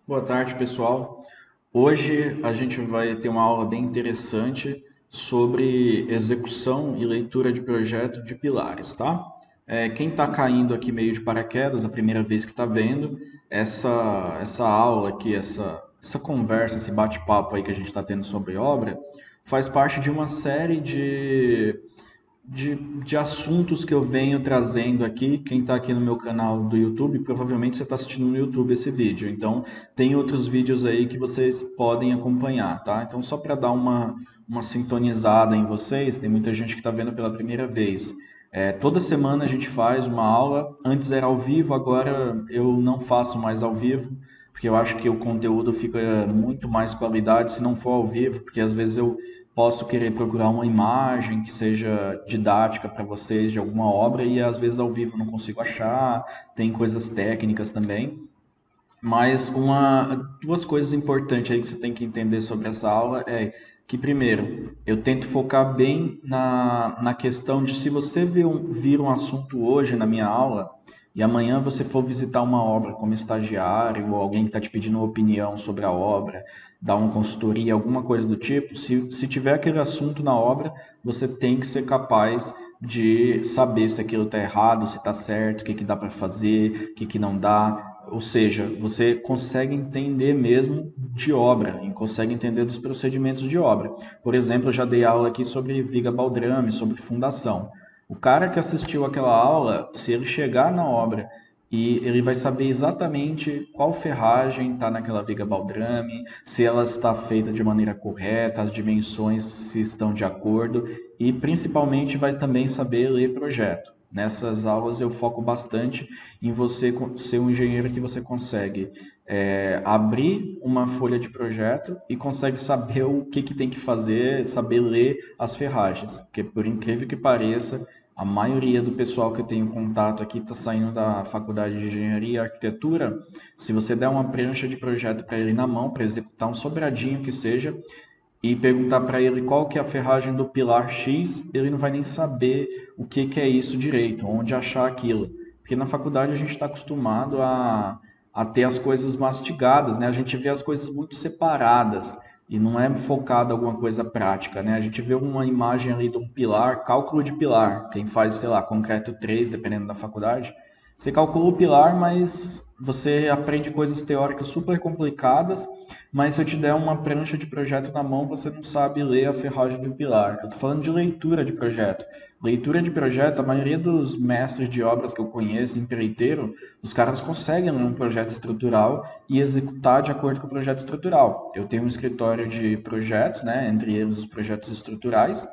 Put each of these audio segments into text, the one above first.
Boa tarde, pessoal. Hoje a gente vai ter uma aula bem interessante sobre execução e leitura de projeto de pilares, tá? Quem está caindo aqui meio de paraquedas, a primeira vez que está vendo, essa aula aqui, essa conversa, esse bate-papo aí que a gente está tendo sobre obra, faz parte de uma série de assuntos que eu venho trazendo aqui. Quem está aqui no meu canal do YouTube, provavelmente você está assistindo no YouTube esse vídeo. Então, tem outros vídeos aí que vocês podem acompanhar, tá? Então, só para dar uma sintonizada em vocês, tem muita gente que está vendo pela primeira vez. Toda semana a gente faz uma aula. Antes era ao vivo, agora eu não faço mais ao vivo, porque eu acho que o conteúdo fica muito mais qualidade se não for ao vivo, porque às vezes eu posso querer procurar uma imagem que seja didática para vocês de alguma obra e às vezes ao vivo não consigo achar, tem coisas técnicas também. Mas duas coisas importantes aí que você tem que entender sobre essa aula é que, primeiro, eu tento focar bem na questão de se você vir um assunto hoje na minha aula e amanhã você for visitar uma obra como estagiário ou alguém que está te pedindo uma opinião sobre a obra, dar uma consultoria, alguma coisa do tipo, se tiver aquele assunto na obra, você tem que ser capaz de saber se aquilo está errado, se está certo, o que, que dá para fazer, o que, que não dá. Ou seja, você consegue entender mesmo de obra, e consegue entender dos procedimentos de obra. Por exemplo, eu já dei aula aqui sobre viga baldrame, sobre fundação. O cara que assistiu aquela aula, se ele chegar na obra e ele vai saber exatamente qual ferragem está naquela viga baldrame, se ela está feita de maneira correta, as dimensões se estão de acordo e principalmente vai também saber ler projeto. Nessas aulas eu foco bastante em você ser um engenheiro que você consegue abrir uma folha de projeto e consegue saber o que tem que fazer, saber ler as ferragens. Porque por incrível que pareça, a maioria do pessoal que eu tenho contato aqui está saindo da faculdade de engenharia e arquitetura. Se você der uma prancha de projeto para ele na mão, para executar um sobradinho que seja, e perguntar para ele qual que é a ferragem do pilar X, ele não vai nem saber o que, que é isso direito, onde achar aquilo. Porque na faculdade a gente está acostumado a ter as coisas mastigadas, né? A gente vê as coisas muito separadas e não é focado em alguma coisa prática, né? A gente vê uma imagem ali de um pilar, cálculo de pilar, quem faz, sei lá, concreto 3, dependendo da faculdade, você calcula o pilar, mas você aprende coisas teóricas super complicadas, mas se eu te der uma prancha de projeto na mão, você não sabe ler a ferragem de um pilar. Eu estou falando de leitura de projeto. Leitura de projeto, a maioria dos mestres de obras que eu conheço, empreiteiro, os caras conseguem ler um projeto estrutural e executar de acordo com o projeto estrutural. Eu tenho um escritório de projetos, né, entre eles os projetos estruturais,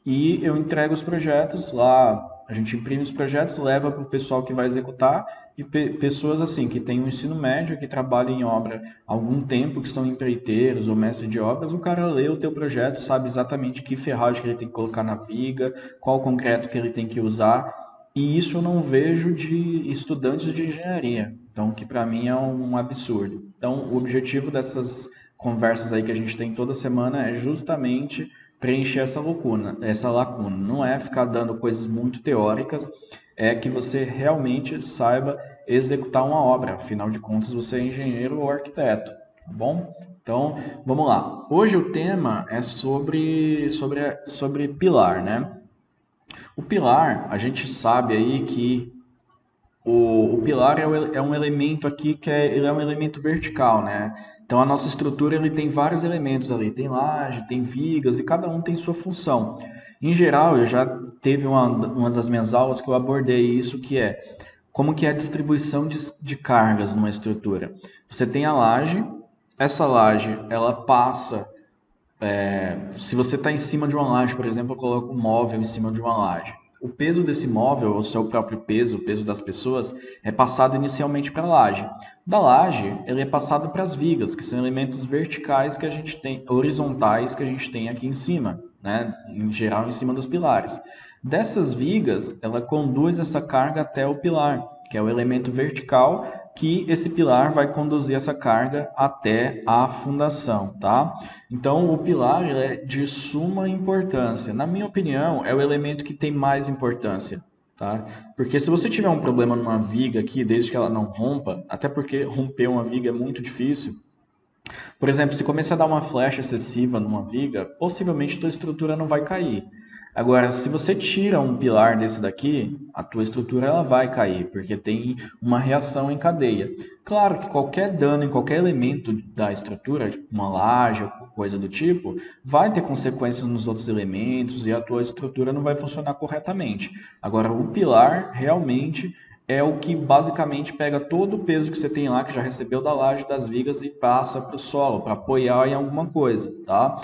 e eu entrego os projetos lá, a gente imprime os projetos, leva para o pessoal que vai executar e pessoas assim que têm um ensino médio, que trabalham em obra há algum tempo, que são empreiteiros ou mestres de obras, o cara lê o teu projeto, sabe exatamente que ferragem que ele tem que colocar na viga, qual concreto que ele tem que usar, e isso eu não vejo de estudantes de engenharia, então que para mim é um absurdo. Então o objetivo dessas conversas aí que a gente tem toda semana é justamente preencher essa lacuna. Não é ficar dando coisas muito teóricas, é que você realmente saiba executar uma obra. Afinal de contas, você é engenheiro ou arquiteto, tá bom? Então, vamos lá. Hoje o tema é sobre pilar, né? O pilar, a gente sabe aí que o pilar é um elemento aqui ele é um elemento vertical, né? Então a nossa estrutura ele tem vários elementos ali, tem laje, tem vigas e cada um tem sua função. Em geral, eu já teve uma das minhas aulas que eu abordei isso, que é como que é a distribuição de cargas numa estrutura. Você tem a laje, essa laje ela passa se você está em cima de uma laje, por exemplo, eu coloco um móvel em cima de uma laje. O peso desse móvel, o seu próprio peso, o peso das pessoas, é passado inicialmente para a laje. Da laje, ele é passado para as vigas, que são elementos verticais que a gente tem, horizontais que a gente tem aqui em cima, né? Em geral em cima dos pilares. Dessas vigas, ela conduz essa carga até o pilar, que é o elemento vertical, que esse pilar vai conduzir essa carga até a fundação, tá? Então, o pilar ele é de suma importância. Na minha opinião, é o elemento que tem mais importância. tá? Porque se você tiver um problema numa viga aqui, desde que ela não rompa, até porque romper uma viga é muito difícil. Por exemplo, se começar a dar uma flecha excessiva numa viga, possivelmente tua estrutura não vai cair. Agora, se você tira um pilar desse daqui, a tua estrutura ela vai cair, porque tem uma reação em cadeia. Claro que qualquer dano em qualquer elemento da estrutura, tipo uma laje ou coisa do tipo, vai ter consequências nos outros elementos e a tua estrutura não vai funcionar corretamente. Agora, o pilar realmente é o que basicamente pega todo o peso que você tem lá, que já recebeu da laje, das vigas, e passa para o solo, para apoiar em alguma coisa, tá?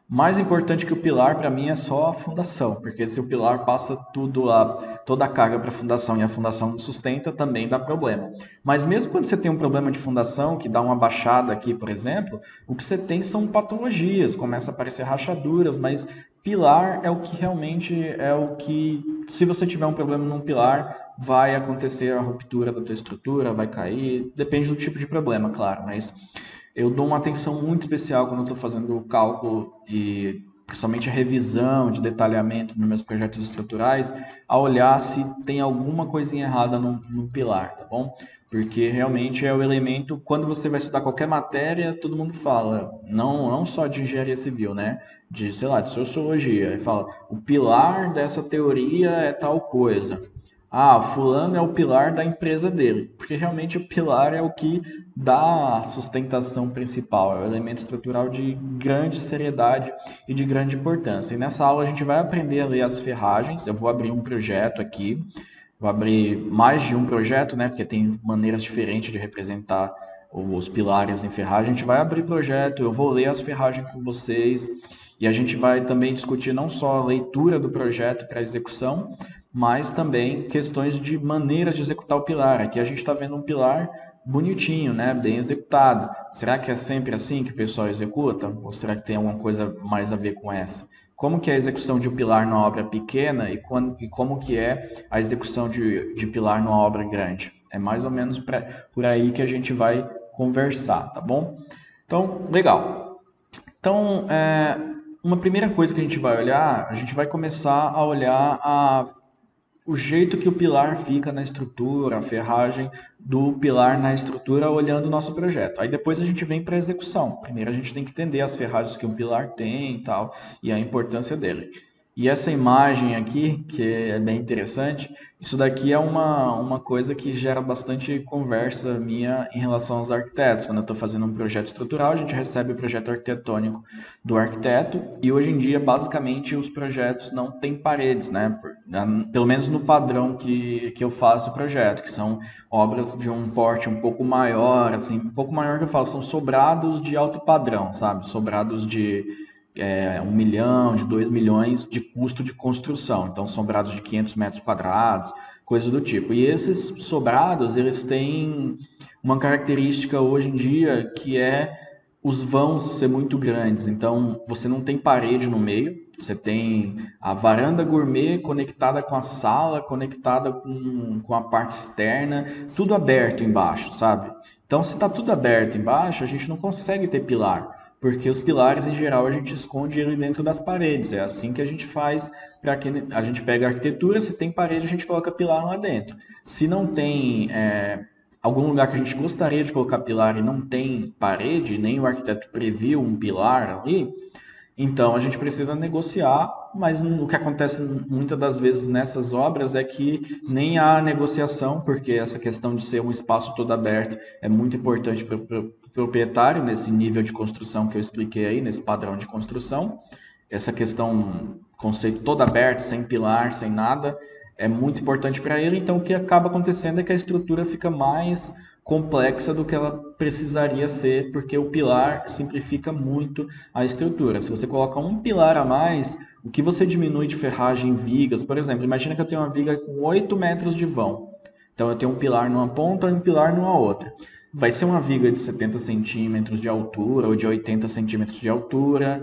Mais importante que o pilar para mim é só a fundação, porque se o pilar passa tudo toda a carga para a fundação e a fundação não sustenta, também dá problema. Mas mesmo quando você tem um problema de fundação, que dá uma baixada aqui, por exemplo, o que você tem são patologias, começa a aparecer rachaduras, mas pilar é o que realmente é o que, se você tiver um problema num pilar, vai acontecer a ruptura da tua estrutura, vai cair, depende do tipo de problema, claro, mas eu dou uma atenção muito especial quando eu estou fazendo o cálculo e principalmente a revisão de detalhamento nos meus projetos estruturais, a olhar se tem alguma coisinha errada no pilar, tá bom? Porque realmente é o elemento, quando você vai estudar qualquer matéria, todo mundo fala, não só de engenharia civil, né? De, sei lá, de sociologia, e fala, o pilar dessa teoria é tal coisa. Ah, fulano é o pilar da empresa dele, porque realmente o pilar é o que dá a sustentação principal, é o elemento estrutural de grande seriedade e de grande importância. E nessa aula a gente vai aprender a ler as ferragens, eu vou abrir um projeto aqui, vou abrir mais de um projeto, né, porque tem maneiras diferentes de representar os pilares em ferragem. A gente vai abrir projeto, eu vou ler as ferragens com vocês, e a gente vai também discutir não só a leitura do projeto para execução, mas também questões de maneiras de executar o pilar. Aqui a gente está vendo um pilar bonitinho, né? Bem executado. Será que é sempre assim que o pessoal executa? Ou será que tem alguma coisa mais a ver com essa? Como que é a execução de um pilar numa obra pequena e como que é a execução de pilar numa obra grande? É mais ou menos por aí que a gente vai conversar, tá bom? Então, legal. Então, uma primeira coisa que a gente vai olhar, a gente vai começar a olhar o jeito que o pilar fica na estrutura, a ferragem do pilar na estrutura olhando o nosso projeto. Aí depois a gente vem para a execução. Primeiro a gente tem que entender as ferragens que um pilar tem e tal, e a importância dele. E essa imagem aqui, que é bem interessante, isso daqui é uma coisa que gera bastante conversa minha em relação aos arquitetos. Quando eu estou fazendo um projeto estrutural, a gente recebe o projeto arquitetônico do arquiteto e hoje em dia, basicamente, os projetos não têm paredes, né? Pelo menos no padrão que eu faço o projeto, que são obras de um porte um pouco maior, assim, um pouco maior que eu falo, são sobrados de alto padrão, sabe? Sobrados de 1 milhão, de 2 milhões de custo de construção. Então, sobrados de 500 metros quadrados, coisas do tipo. E esses sobrados, eles têm uma característica hoje em dia que é os vãos ser muito grandes. Então, você não tem parede no meio, você tem a varanda gourmet conectada com a sala, conectada com a parte externa, tudo aberto embaixo, sabe? Então, se está tudo aberto embaixo, a gente não consegue ter pilar porque os pilares em geral a gente esconde ele dentro das paredes. É assim que a gente faz para que a gente pega a arquitetura, se tem parede a gente coloca pilar lá dentro. Se não tem algum lugar que a gente gostaria de colocar pilar e não tem parede, nem o arquiteto previu um pilar ali, então a gente precisa negociar, mas o que acontece muitas das vezes nessas obras é que nem há negociação, porque essa questão de ser um espaço todo aberto é muito importante para o proprietário, nesse nível de construção que eu expliquei aí, nesse padrão de construção. Essa questão, conceito todo aberto, sem pilar, sem nada, é muito importante para ele. Então o que acaba acontecendo é que a estrutura fica mais complexa do que ela precisaria ser, porque o pilar simplifica muito a estrutura. Se você coloca um pilar a mais, o que você diminui de ferragem em vigas, por exemplo, imagina que eu tenho uma viga com 8 metros de vão. Então eu tenho um pilar numa ponta e um pilar numa outra. Vai ser uma viga de 70 centímetros de altura ou de 80 centímetros de altura,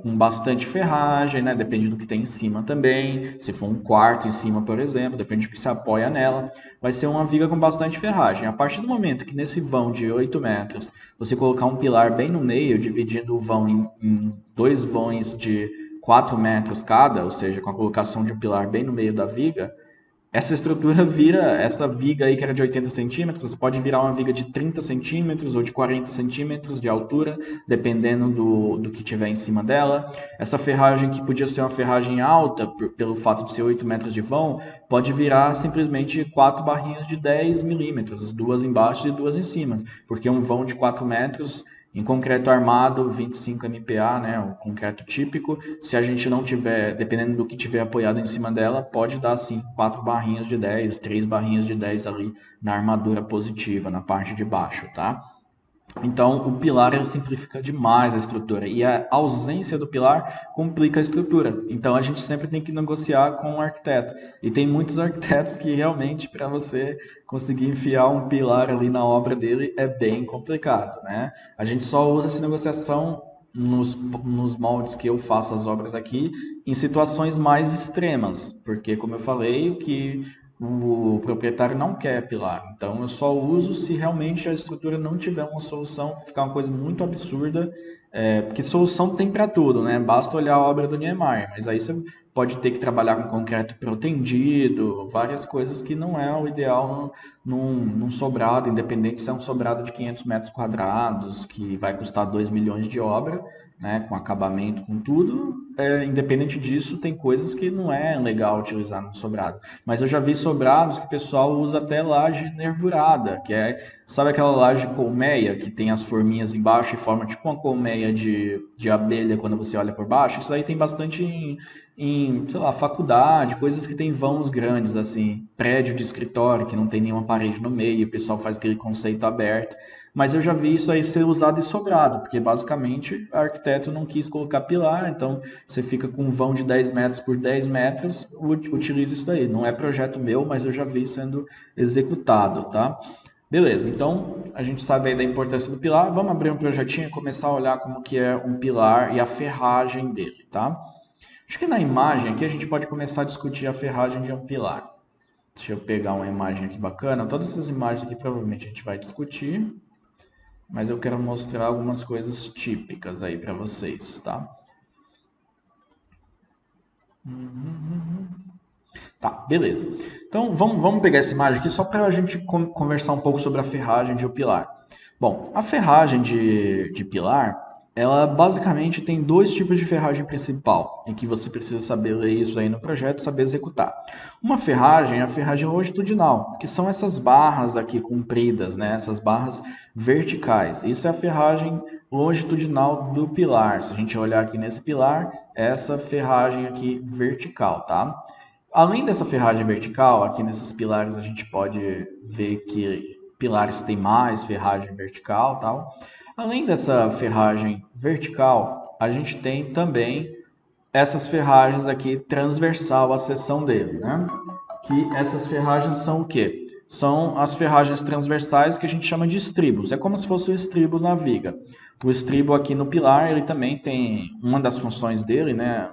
com bastante ferragem, né? Depende do que tem em cima também. Se for um quarto em cima, por exemplo, depende do que se apoia nela. Vai ser uma viga com bastante ferragem. A partir do momento que nesse vão de 8 metros você colocar um pilar bem no meio, dividindo o vão em dois vãos de 4 metros cada, ou seja, com a colocação de um pilar bem no meio da viga, essa estrutura vira, essa viga aí que era de 80 centímetros, pode virar uma viga de 30 centímetros ou de 40 centímetros de altura, dependendo do que tiver em cima dela. Essa ferragem, que podia ser uma ferragem alta, pelo fato de ser 8 metros de vão, pode virar simplesmente 4 barrinhas de 10 milímetros, 2 embaixo e 2 em cima, porque um vão de 4 metros... Em concreto armado, 25 MPa, né, o concreto típico, se a gente não tiver, dependendo do que tiver apoiado em cima dela, pode dar sim 4 barrinhas de 10, 3 barrinhas de 10 ali na armadura positiva, na parte de baixo, tá? Então, o pilar ele simplifica demais a estrutura e a ausência do pilar complica a estrutura. Então, a gente sempre tem que negociar com o arquiteto. E tem muitos arquitetos que realmente, para você conseguir enfiar um pilar ali na obra dele, é bem complicado, né? A gente só usa essa negociação nos moldes que eu faço as obras aqui em situações mais extremas, porque, como eu falei, o proprietário não quer pilar, então eu só uso se realmente a estrutura não tiver uma solução, ficar uma coisa muito absurda, porque solução tem para tudo, né? Basta olhar a obra do Niemeyer, mas aí você pode ter que trabalhar com concreto protendido, várias coisas que não é o ideal num sobrado, independente se é um sobrado de 500 metros quadrados, que vai custar 2 milhões de obra, né, com acabamento, com tudo, independente disso, tem coisas que não é legal utilizar no sobrado. Mas eu já vi sobrados que o pessoal usa até laje nervurada, que sabe aquela laje colmeia, que tem as forminhas embaixo e forma tipo uma colmeia de abelha quando você olha por baixo? Isso aí tem bastante sei lá, faculdade, coisas que tem vãos grandes, assim, prédio de escritório que não tem nenhuma parede no meio, o pessoal faz aquele conceito aberto. Mas eu já vi isso aí ser usado e sobrado, porque basicamente o arquiteto não quis colocar pilar, então você fica com um vão de 10 metros por 10 metros, utiliza isso daí. Não é projeto meu, mas eu já vi sendo executado, tá? Beleza, então a gente sabe aí da importância do pilar. Vamos abrir um projetinho e começar a olhar como que é um pilar e a ferragem dele, tá? Acho que na imagem aqui a gente pode começar a discutir a ferragem de um pilar. Deixa eu pegar uma imagem aqui bacana. Todas essas imagens aqui provavelmente a gente vai discutir, mas eu quero mostrar algumas coisas típicas aí para vocês, tá? Tá, beleza. Então vamos pegar essa imagem aqui só para a gente conversar um pouco sobre a ferragem de um pilar. Bom, a ferragem de pilar, ela basicamente tem dois tipos de ferragem principal, em que você precisa saber ler isso aí no projeto e saber executar. Uma ferragem é a ferragem longitudinal, que são essas barras aqui compridas, né? Essas barras verticais. Isso é a ferragem longitudinal do pilar. Se a gente olhar aqui nesse pilar, essa ferragem aqui vertical, tá? Além dessa ferragem vertical, aqui nesses pilares a gente pode ver que pilares têm mais ferragem vertical, tal. Além dessa ferragem vertical, a gente tem também essas ferragens aqui transversal à seção dele, né? Que essas ferragens são o quê? São as ferragens transversais que a gente chama de estribos. É como se fosse o estribo na viga. O estribo aqui no pilar, ele também tem uma das funções dele, né?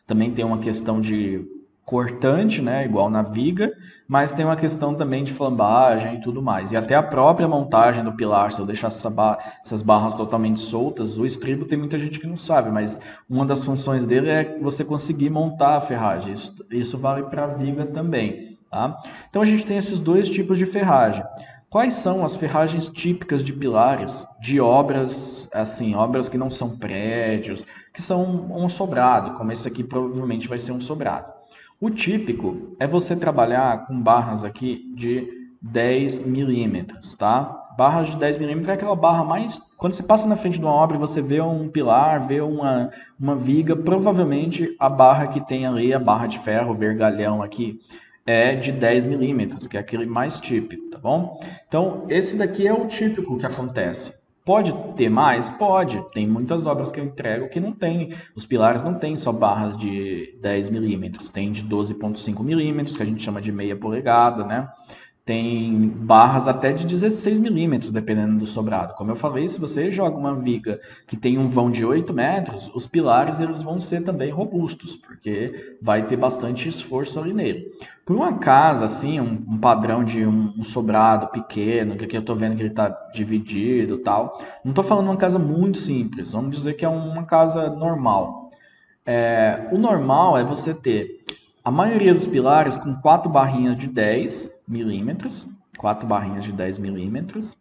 Também tem uma questão de cortante, né, igual na viga, mas tem uma questão também de flambagem e tudo mais. E até a própria montagem do pilar, se eu deixar essas barras totalmente soltas, o estribo tem muita gente que não sabe, mas uma das funções dele é você conseguir montar a ferragem. Isso vale para a viga também, tá? Então a gente tem esses dois tipos de ferragem. Quais são as ferragens típicas de pilares de obras, assim, obras que não são prédios, que são um sobrado, como esse aqui provavelmente vai ser um sobrado? O típico é você trabalhar com barras aqui de 10 milímetros, tá? Barras de 10 milímetros é aquela barra mais... Quando você passa na frente de uma obra e você vê um pilar, vê uma viga, provavelmente a barra que tem ali, a barra de ferro, vergalhão aqui, é de 10 milímetros, que é aquele mais típico, tá bom? Então, esse daqui é o típico que acontece. Pode ter mais? Pode. Tem muitas obras que eu entrego que não tem. Os pilares não tem só barras de 10 milímetros, tem de 12,5 milímetros, que a gente chama de meia polegada, né? Tem barras até de 16 milímetros, dependendo do sobrado. Como eu falei, se você joga uma viga que tem um vão de 8 metros, os pilares eles vão ser também robustos, porque vai ter bastante esforço ali nele. Por uma casa, assim, um padrão de um sobrado pequeno, que aqui eu estou vendo que ele está dividido e tal, não estou falando de uma casa muito simples, vamos dizer que é uma casa normal. O normal é você ter a maioria dos pilares com 4 barrinhas de 10 milímetros, 4 barrinhas de 10 milímetros,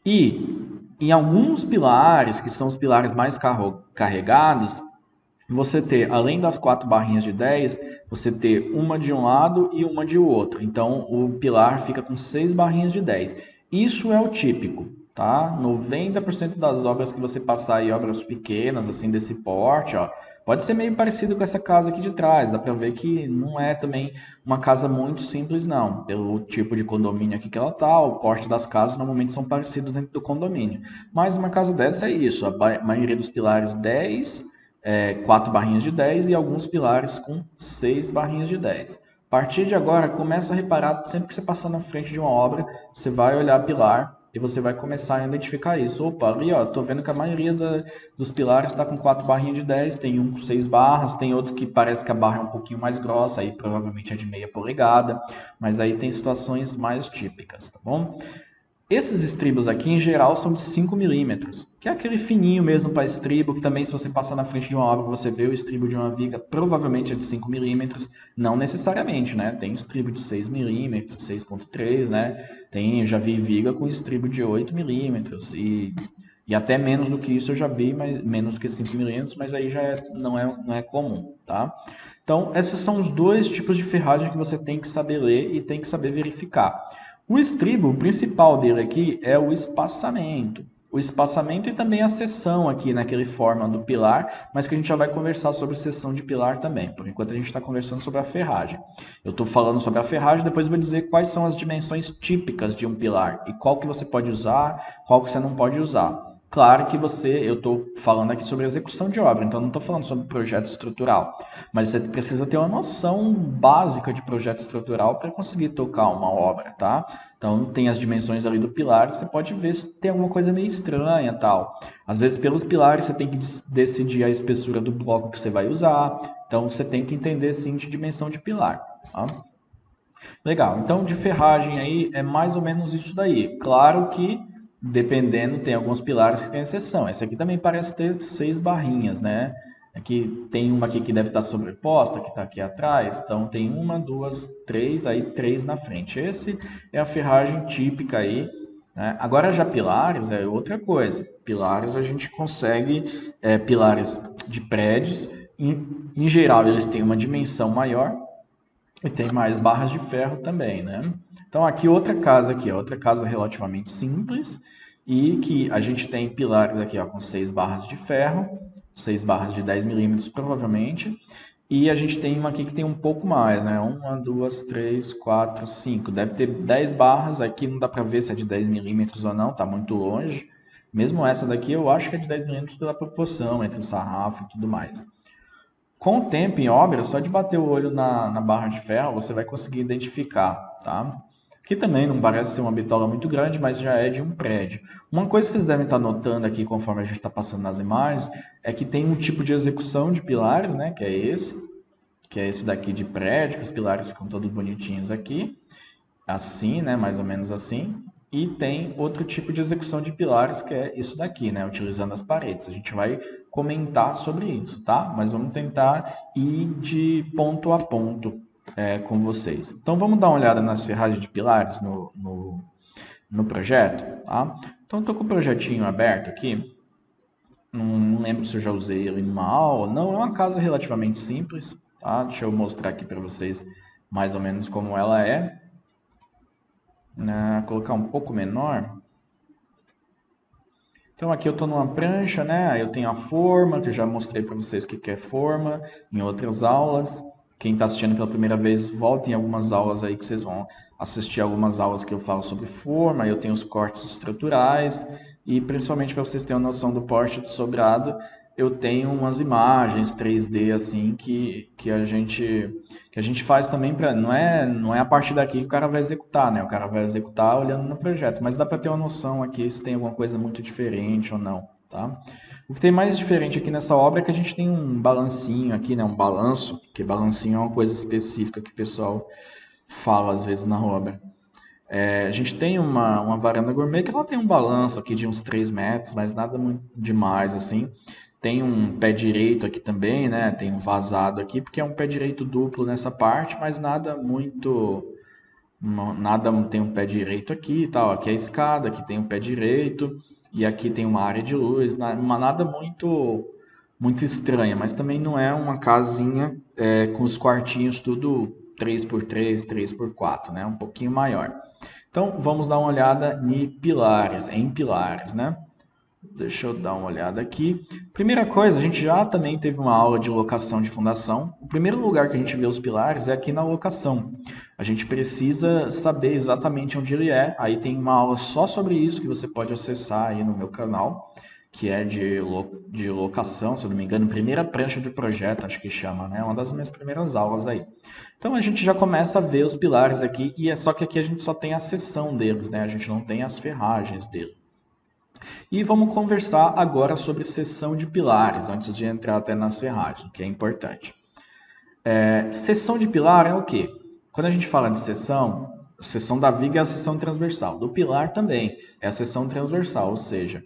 e em alguns pilares, que são os pilares mais carregados, você ter, além das 4 barrinhas de 10, você ter uma de um lado e uma de outro. Então, o pilar fica com 6 barrinhas de 10. Isso é o típico, tá? 90% das obras que você passar aí, obras pequenas, assim, desse porte, ó, pode ser meio parecido com essa casa aqui de trás. Dá pra ver que não é também uma casa muito simples, não. Pelo tipo de condomínio aqui que ela tá, o porte das casas normalmente são parecidos dentro do condomínio. Mas uma casa dessa é isso, a maioria dos pilares 10, 4 barrinhas de 10 e alguns pilares com 6 barrinhas de 10. A partir de agora, começa a reparar, sempre que você passar na frente de uma obra, você vai olhar pilar e você vai começar a identificar isso. Opa, ali ó, tô vendo que a maioria dos pilares está com 4 barrinhas de 10, tem um com 6 barras, tem outro que parece que a barra é um pouquinho mais grossa, aí provavelmente é de meia polegada, mas aí tem situações mais típicas, tá bom? Esses estribos aqui, em geral, são de 5 milímetros, que é aquele fininho mesmo para estribo, que também se você passar na frente de uma obra, você vê o estribo de uma viga, provavelmente é de 5 milímetros, não necessariamente, né? Tem estribo de 6 milímetros, 6,3, né? Já vi viga com estribo de 8 milímetros e até menos do que isso eu já vi, mas, menos do que 5 milímetros, mas aí já não é comum, tá? Então, esses são os dois tipos de ferragem que você tem que saber ler e tem que saber verificar. O estribo, o principal dele aqui é o espaçamento. O espaçamento e também a seção aqui naquele forma do pilar, mas que a gente já vai conversar sobre seção de pilar também. Por enquanto a gente está conversando sobre a ferragem. Eu estou falando sobre a ferragem, depois eu vou dizer quais são as dimensões típicas de um pilar e qual que você pode usar, qual que você não pode usar. Claro que eu estou falando aqui sobre execução de obra, então não estou falando sobre projeto estrutural, mas você precisa ter uma noção básica de projeto estrutural para conseguir tocar uma obra, tá? Então tem as dimensões ali do pilar, você pode ver se tem alguma coisa meio estranha, tal. Às vezes pelos pilares você tem que decidir a espessura do bloco que você vai usar, então você tem que entender sim de dimensão de pilar, tá? Legal, então de ferragem aí é mais ou menos isso daí. Claro que dependendo, tem alguns pilares que tem exceção. Esse aqui também parece ter 6 barrinhas, né? Aqui tem uma aqui que deve estar sobreposta, que está aqui atrás. Então tem uma, duas, três, aí 3 na frente. Esse é a ferragem típica aí, né? Agora já pilares é outra coisa. Pilares a gente consegue, pilares de prédios, em geral eles têm uma dimensão maior e tem mais barras de ferro também, né? Então aqui outra casa relativamente simples e que a gente tem pilares aqui ó, com 6 barras de ferro, 6 barras de 10 milímetros provavelmente, e a gente tem uma aqui que tem um pouco mais, né? 1, 2, 3, 4, 5, deve ter 10 barras, aqui não dá para ver se é de 10 milímetros ou não, tá muito longe. Mesmo essa daqui eu acho que é de 10 milímetros pela proporção entre o sarrafo e tudo mais. Com o tempo em obra, só de bater o olho na barra de ferro, você vai conseguir identificar, tá? Aqui também não parece ser uma bitola muito grande, mas já é de um prédio. Uma coisa que vocês devem estar notando aqui, conforme a gente está passando nas imagens, é que tem um tipo de execução de pilares, né? Que é esse daqui de prédio, que os pilares ficam todos bonitinhos aqui. Assim, né? Mais ou menos assim. E tem outro tipo de execução de pilares, que é isso daqui, né? Utilizando as paredes. A gente vai comentar sobre isso, tá? Mas vamos tentar ir de ponto a ponto com vocês. Então, vamos dar uma olhada nas ferragens de pilares no projeto, tá? Então, estou com o projetinho aberto aqui. Não lembro se eu já usei ele numa aula. Não, é uma casa relativamente simples, tá? Deixa eu mostrar aqui para vocês mais ou menos como ela é. Colocar um pouco menor. Então aqui eu estou numa prancha, né? Aí eu tenho a forma, que eu já mostrei para vocês o que é forma em outras aulas. Quem está assistindo pela primeira vez, voltem em algumas aulas aí que vocês vão assistir algumas aulas que eu falo sobre forma. Eu tenho os cortes estruturais e principalmente para vocês terem uma noção do porte do sobrado, eu tenho umas imagens 3D assim que a gente faz também para não é a partir daqui que o cara vai executar, né? O cara vai executar olhando no projeto, mas dá para ter uma noção aqui se tem alguma coisa muito diferente ou não, tá? O que tem mais diferente aqui nessa obra é que a gente tem um balancinho aqui, né? Um balanço, porque balancinho é uma coisa específica que o pessoal fala às vezes na obra. A gente tem uma varanda gourmet que ela tem um balanço aqui de uns 3 metros, mas nada muito demais assim. Tem um pé direito aqui também, né? Tem um vazado aqui, porque é um pé direito duplo nessa parte, mas nada muito... Nada tem um pé direito aqui e tal. Aqui é a escada, aqui tem um pé direito e aqui tem uma área de luz. Nada muito estranha, mas também não é uma casinha com os quartinhos tudo 3x3, 3x4, né? Um pouquinho maior. Então vamos dar uma olhada em pilares, né? Deixa eu dar uma olhada aqui. Primeira coisa, a gente já também teve uma aula de locação de fundação. O primeiro lugar que a gente vê os pilares é aqui na locação. A gente precisa saber exatamente onde ele é. Aí tem uma aula só sobre isso que você pode acessar aí no meu canal, que é de locação, se eu não me engano, primeira prancha de projeto, acho que chama, né? Uma das minhas primeiras aulas aí. Então a gente já começa a ver os pilares aqui, e é só que aqui a gente só tem a seção deles, né? A gente não tem as ferragens dele. E vamos conversar agora sobre seção de pilares, antes de entrar até nas ferragens, que é importante. Seção de pilar é o quê? Quando a gente fala de seção, seção da viga é a seção transversal. Do pilar também é a seção transversal, ou seja,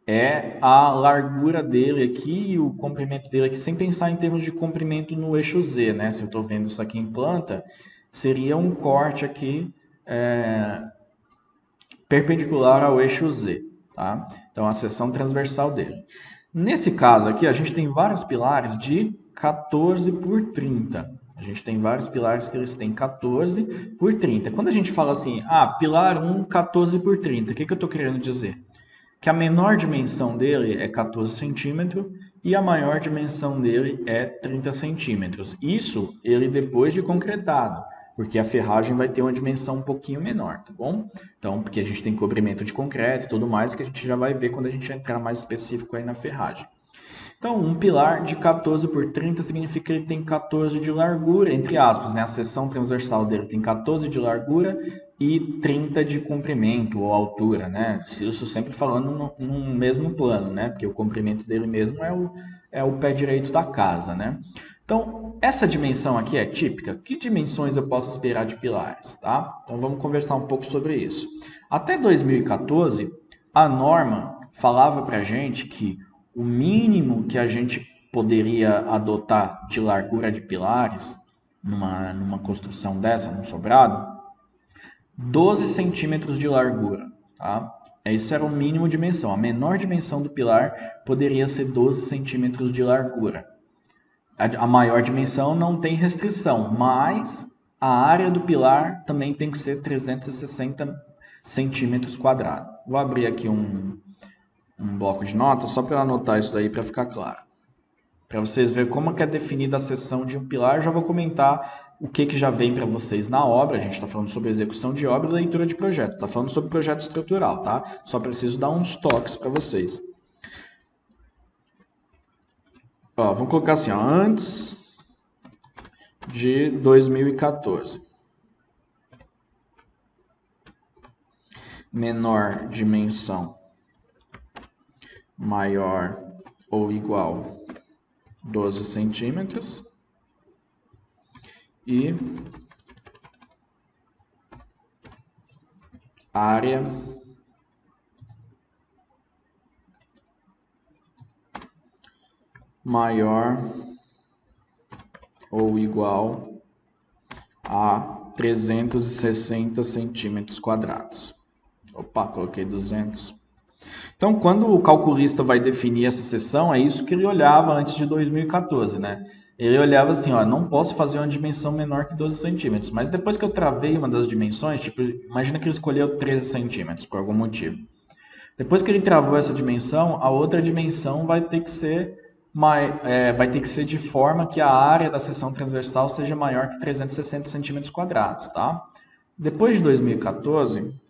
é a largura dele aqui e o comprimento dele aqui, sem pensar em termos de comprimento no eixo Z, né? Se eu estou vendo isso aqui em planta, seria um corte aqui perpendicular ao eixo Z. Tá? Então, a seção transversal dele. Nesse caso aqui, a gente tem vários pilares de 14 por 30. A gente tem vários pilares que eles têm 14 por 30. Quando a gente fala assim, pilar 1, 14 por 30, o que eu estou querendo dizer? Que a menor dimensão dele é 14 centímetros e a maior dimensão dele é 30 centímetros. Isso ele depois de concretado, porque a ferragem vai ter uma dimensão um pouquinho menor, tá bom? Então, porque a gente tem cobrimento de concreto e tudo mais, que a gente já vai ver quando a gente entrar mais específico aí na ferragem. Então, um pilar de 14 por 30 significa que ele tem 14 de largura, entre aspas, né? A seção transversal dele tem 14 de largura e 30 de comprimento ou altura, né? Isso sempre falando no mesmo plano, né? Porque o comprimento dele mesmo é o pé direito da casa, né? Então, essa dimensão aqui é típica. Que dimensões eu posso esperar de pilares, tá? Então, vamos conversar um pouco sobre isso. Até 2014, a norma falava para a gente que o mínimo que a gente poderia adotar de largura de pilares numa construção dessa, num sobrado, 12 centímetros de largura, tá? Isso era o mínimo de dimensão. A menor dimensão do pilar poderia ser 12 centímetros de largura. A maior dimensão não tem restrição, mas a área do pilar também tem que ser 360 centímetros quadrados. Vou abrir aqui um bloco de notas só para anotar isso daí para ficar claro. Para vocês verem como que é definida a seção de um pilar, eu já vou comentar o que já vem para vocês na obra. A gente está falando sobre execução de obra e leitura de projeto. Está falando sobre projeto estrutural, tá? Só preciso dar uns toques para vocês. Vamos colocar assim, antes de 2014. Menor dimensão maior ou igual 12 centímetros e área maior ou igual a 360 centímetros quadrados. Opa, coloquei 200. Então, quando o calculista vai definir essa seção, é isso que ele olhava antes de 2014, né? Ele olhava assim, não posso fazer uma dimensão menor que 12 centímetros, mas depois que eu travei uma das dimensões, tipo, imagina que ele escolheu 13 centímetros por algum motivo. Depois que ele travou essa dimensão, a outra dimensão vai ter que ser de forma que a área da seção transversal seja maior que 360 centímetros quadrados, tá? Depois de 2014...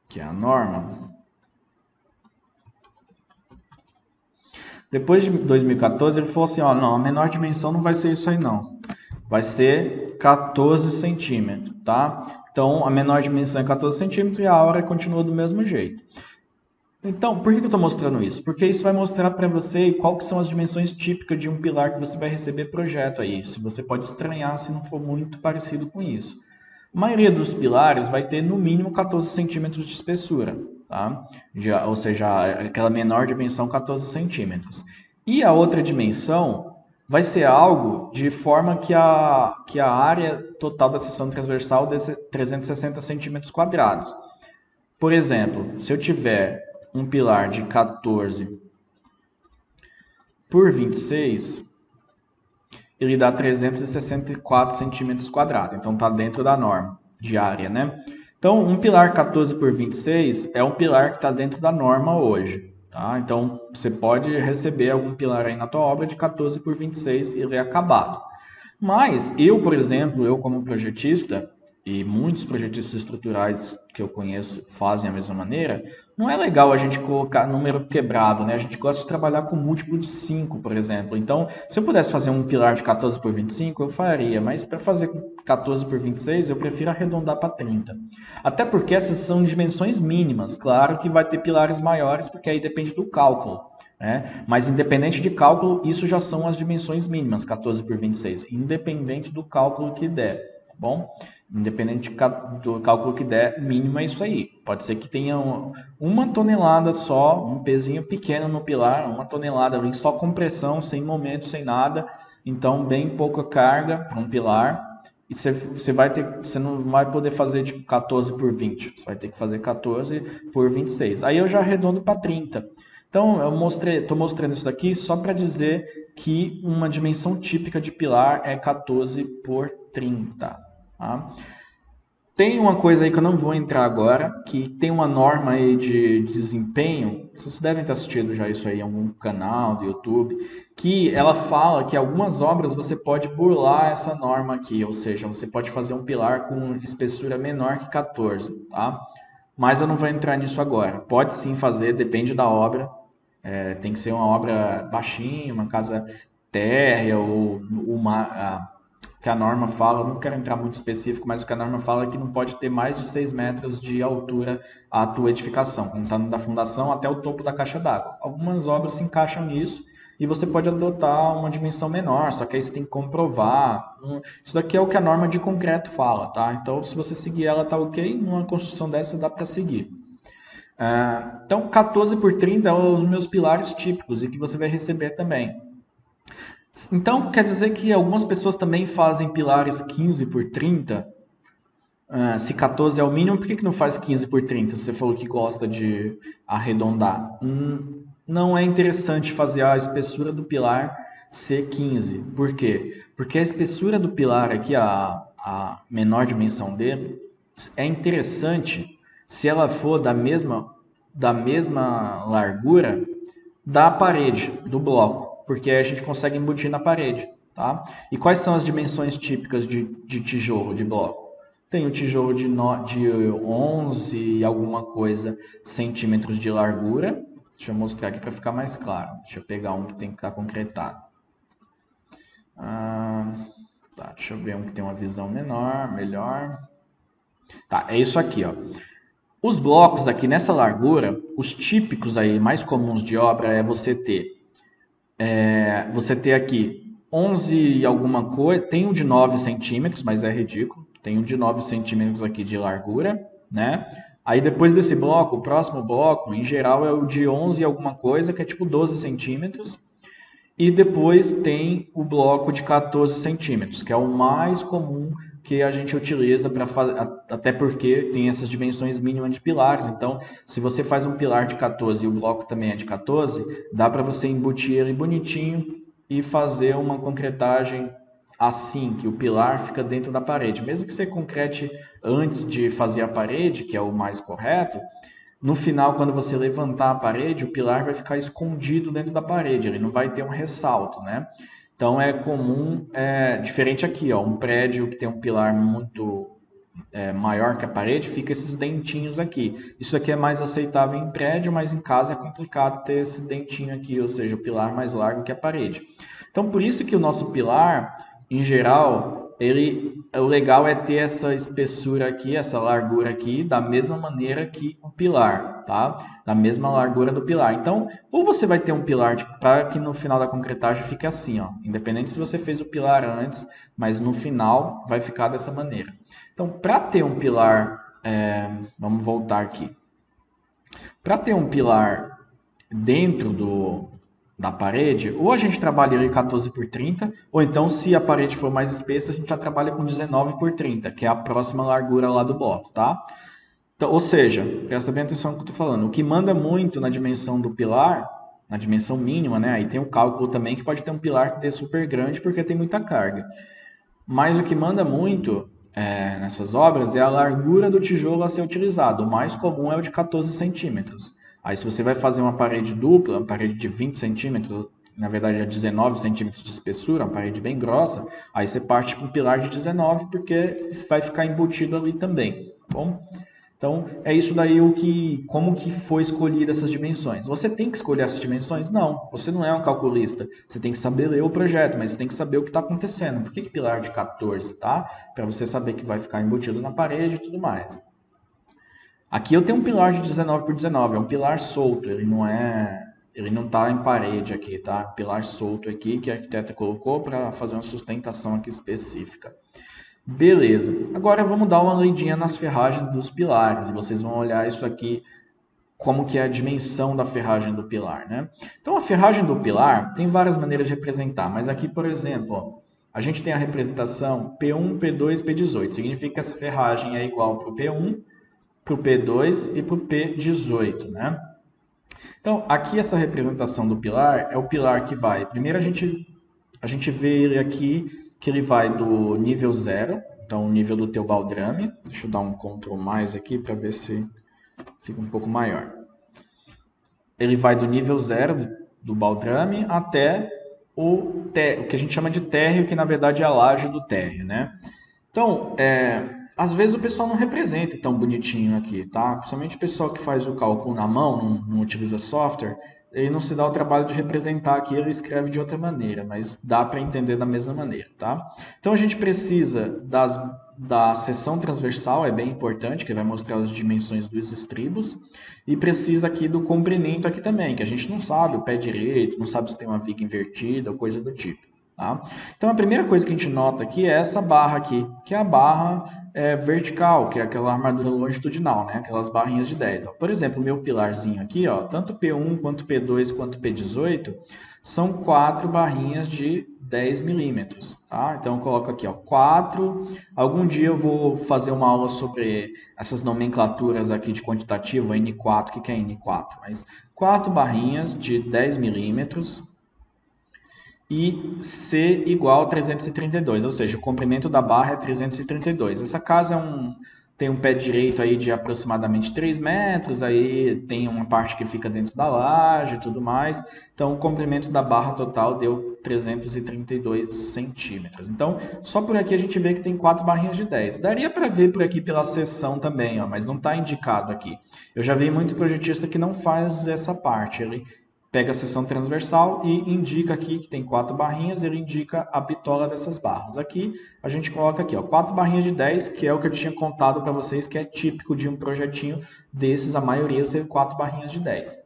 que é a norma. Depois de 2014, ele falou assim, não, a menor dimensão não vai ser isso aí não. Vai ser 14 centímetros, tá? Então, a menor dimensão é 14 centímetros e a área continua do mesmo jeito. Então, por que eu estou mostrando isso? Porque isso vai mostrar para você qual que são as dimensões típicas de um pilar que você vai receber projeto aí. Se você pode estranhar se não for muito parecido com isso. A maioria dos pilares vai ter no mínimo 14 centímetros de espessura, tá? Ou seja, aquela menor dimensão 14 centímetros. E a outra dimensão vai ser algo de forma que a área total da seção transversal dê 360 centímetros quadrados. Por exemplo, se eu tiver um pilar de 14 por 26, ele dá 364 centímetros quadrados. Então, está dentro da norma de área, né? Então, um pilar 14 por 26 é um pilar que está dentro da norma hoje. Tá? Então, você pode receber algum pilar aí na tua obra de 14 por 26 e ele é acabado. Mas eu, por exemplo, eu como projetista, e muitos projetistas estruturais que eu conheço fazem a mesma maneira, não é legal a gente colocar número quebrado, né? A gente gosta de trabalhar com múltiplo de 5, por exemplo. Então, se eu pudesse fazer um pilar de 14 por 25, eu faria, mas para fazer 14 por 26, eu prefiro arredondar para 30. Até porque essas são dimensões mínimas. Claro que vai ter pilares maiores, porque aí depende do cálculo. Mas independente de cálculo, isso já são as dimensões mínimas, 14 por 26, independente do cálculo que der, tá bom? Independente do cálculo que der, mínimo é isso aí. Pode ser que tenha uma tonelada só, um pezinho pequeno no pilar, uma tonelada ali, só compressão, sem momento, sem nada, então bem pouca carga para um pilar. E você não vai poder fazer tipo 14 por 20, você vai ter que fazer 14 por 26. Aí eu já arredondo para 30. Então, estou mostrando isso daqui só para dizer que uma dimensão típica de pilar é 14 por 30. Tá? Tem uma coisa aí que eu não vou entrar agora, que tem uma norma aí de desempenho, vocês devem ter assistido já isso aí em algum canal do YouTube, que ela fala que algumas obras você pode burlar essa norma aqui, ou seja, você pode fazer um pilar com espessura menor que 14, tá? Mas eu não vou entrar nisso agora. Pode sim fazer, depende da obra. Tem que ser uma obra baixinha, uma casa térrea ou que a norma fala, não quero entrar muito específico, mas o que a norma fala é que não pode ter mais de 6 metros de altura a tua edificação, contando da fundação até o topo da caixa d'água. Algumas obras se encaixam nisso e você pode adotar uma dimensão menor, só que aí você tem que comprovar. Isso daqui é o que a norma de concreto fala, tá? Então, se você seguir ela, tá ok. Numa construção dessa dá para seguir. Então, 14 por 30 é os meus pilares típicos e que você vai receber também. Então, quer dizer que algumas pessoas também fazem pilares 15 por 30? Se 14 é o mínimo, por que não faz 15 por 30? Você falou que gosta de arredondar. Não é interessante fazer a espessura do pilar ser 15. Por quê? Porque a espessura do pilar aqui, a menor dimensão dele, é interessante se ela for da mesma largura da parede, do bloco, porque aí a gente consegue embutir na parede, tá? E quais são as dimensões típicas de tijolo, de bloco? Tem o tijolo de 11 e alguma coisa centímetros de largura. Deixa eu mostrar aqui para ficar mais claro. Deixa eu pegar um que tem que estar concretado. Deixa eu ver um que tem uma visão melhor. Tá, é isso aqui, ó. Os blocos aqui nessa largura, os típicos aí, mais comuns de obra, é você ter aqui 11 e alguma coisa, tem um de 9 centímetros, mas é ridículo, tem um de 9 centímetros aqui de largura, né? Aí depois desse bloco, o próximo bloco, em geral, é o de 11 e alguma coisa, que é tipo 12 centímetros, e depois tem o bloco de 14 centímetros, que é o mais comum que a gente utiliza para fazer, até porque tem essas dimensões mínimas de pilares. Então, se você faz um pilar de 14 e o bloco também é de 14, dá para você embutir ele bonitinho e fazer uma concretagem assim, que o pilar fica dentro da parede. Mesmo que você concrete antes de fazer a parede, que é o mais correto, no final, quando você levantar a parede, o pilar vai ficar escondido dentro da parede, ele não vai ter um ressalto, né? Então é comum, diferente aqui, ó, um prédio que tem um pilar muito maior que a parede, fica esses dentinhos aqui. Isso aqui é mais aceitável em prédio, mas em casa é complicado ter esse dentinho aqui, ou seja, o pilar mais largo que a parede. Então por isso que o nosso pilar, em geral, o legal é ter essa espessura aqui, essa largura aqui, da mesma maneira que o pilar, tá? Da mesma largura do pilar. Então, ou você vai ter um pilar para que no final da concretagem fique assim, ó. Independente se você fez o pilar antes, mas no final vai ficar dessa maneira. Então, para ter um pilar, vamos voltar aqui. Para ter um pilar dentro da parede, ou a gente trabalha em 14 por 30, ou então, se a parede for mais espessa, a gente já trabalha com 19 por 30, que é a próxima largura lá do bloco, tá? Então, ou seja, presta bem atenção no que eu estou falando. O que manda muito na dimensão do pilar, na dimensão mínima, né? Aí tem o cálculo também que pode ter um pilar que dê super grande porque tem muita carga. Mas o que manda muito nessas obras é a largura do tijolo a ser utilizado. O mais comum é o de 14 centímetros. Aí se você vai fazer uma parede dupla, uma parede de 20 centímetros, na verdade é 19 centímetros de espessura, uma parede bem grossa, aí você parte para um pilar de 19 porque vai ficar embutido ali também, tá bom? Então, é isso daí como que foi escolhida essas dimensões. Você tem que escolher essas dimensões? Não, você não é um calculista. Você tem que saber ler o projeto, mas você tem que saber o que está acontecendo. Por que pilar de 14, tá? Para você saber que vai ficar embutido na parede e tudo mais. Aqui eu tenho um pilar de 19 por 19, é um pilar solto, ele não está em parede aqui, tá? Pilar solto aqui que a arquiteta colocou para fazer uma sustentação aqui específica. Beleza. Agora vamos dar uma olhadinha nas ferragens dos pilares. E vocês vão olhar isso aqui, como que é a dimensão da ferragem do pilar, né? Então a ferragem do pilar tem várias maneiras de representar. Mas aqui, por exemplo, ó, a gente tem a representação P1, P2, P18. Significa que essa ferragem é igual para o P1, para o P2 e para o P18, né? Então aqui essa representação do pilar é o pilar que vai... Primeiro a gente vê ele aqui que ele vai do nível 0, então o nível do teu baldrame. Deixa eu dar um Ctrl mais aqui para ver se fica um pouco maior. Ele vai do nível 0 do baldrame até o que a gente chama de térreo, que na verdade é a laje do térreo, né? Então, às vezes o pessoal não representa tão bonitinho aqui, tá? Principalmente o pessoal que faz o cálculo na mão, não utiliza software, ele não se dá o trabalho de representar aqui, ele escreve de outra maneira, mas dá para entender da mesma maneira, tá? Então a gente precisa da seção transversal, é bem importante, que vai mostrar as dimensões dos estribos, e precisa aqui do comprimento aqui também, que a gente não sabe o pé direito, não sabe se tem uma viga invertida ou coisa do tipo. Tá? Então a primeira coisa que a gente nota aqui é essa barra aqui, que é a barra vertical, que é aquela armadura longitudinal, né? Aquelas barrinhas de 10. Ó. Por exemplo, o meu pilarzinho aqui, ó, tanto P1 quanto P2 quanto P18, são 4 barrinhas de 10 milímetros. Tá? Então eu coloco aqui ó, 4. Algum dia eu vou fazer uma aula sobre essas nomenclaturas aqui de quantitativo, N4, o que é N4? Mas 4 barrinhas de 10 milímetros, e C igual a 332, ou seja, o comprimento da barra é 332. Essa casa tem um pé direito aí de aproximadamente 3 metros, aí tem uma parte que fica dentro da laje e tudo mais. Então, o comprimento da barra total deu 332 centímetros. Então, só por aqui a gente vê que tem 4 barrinhas de 10. Daria para ver por aqui pela seção também, ó, mas não está indicado aqui. Eu já vi muito projetista que não faz essa parte, ele pega a seção transversal e indica aqui que tem 4 barrinhas, ele indica a bitola dessas barras. Aqui a gente coloca aqui, ó, 4 barrinhas de 10, que é o que eu tinha contado para vocês, que é típico de um projetinho desses, a maioria ser 4 barrinhas de 10.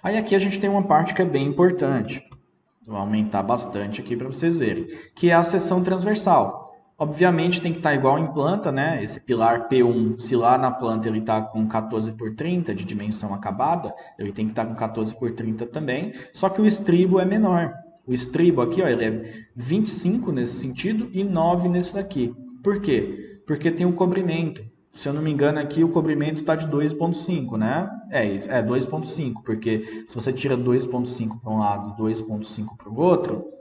Aí aqui a gente tem uma parte que é bem importante, vou aumentar bastante aqui para vocês verem, que é a seção transversal. Obviamente tem que estar igual em planta, né? Esse pilar P1, se lá na planta ele está com 14 por 30 de dimensão acabada, ele tem que estar com 14 por 30 também, só que o estribo é menor. O estribo aqui, ó, ele é 25 nesse sentido e 9 nesse daqui. Por quê? Porque tem o cobrimento. Se eu não me engano aqui o cobrimento está de 2.5, né? É 2.5, porque se você tira 2.5 para um lado e 2.5 para o outro,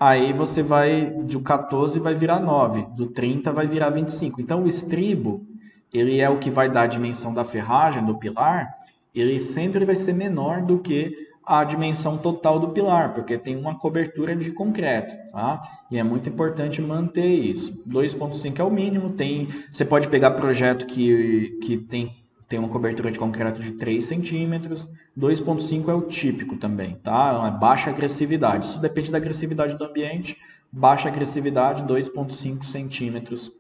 aí você vai, do 14 vai virar 9, do 30 vai virar 25. Então o estribo, ele é o que vai dar a dimensão da ferragem, do pilar, ele sempre vai ser menor do que a dimensão total do pilar, porque tem uma cobertura de concreto, tá? E é muito importante manter isso. 2.5 é o mínimo, você pode pegar projeto que tem uma cobertura de concreto de 3 centímetros, 2.5 é o típico também, tá? É uma baixa agressividade, isso depende da agressividade do ambiente, baixa agressividade, 2.5 centímetros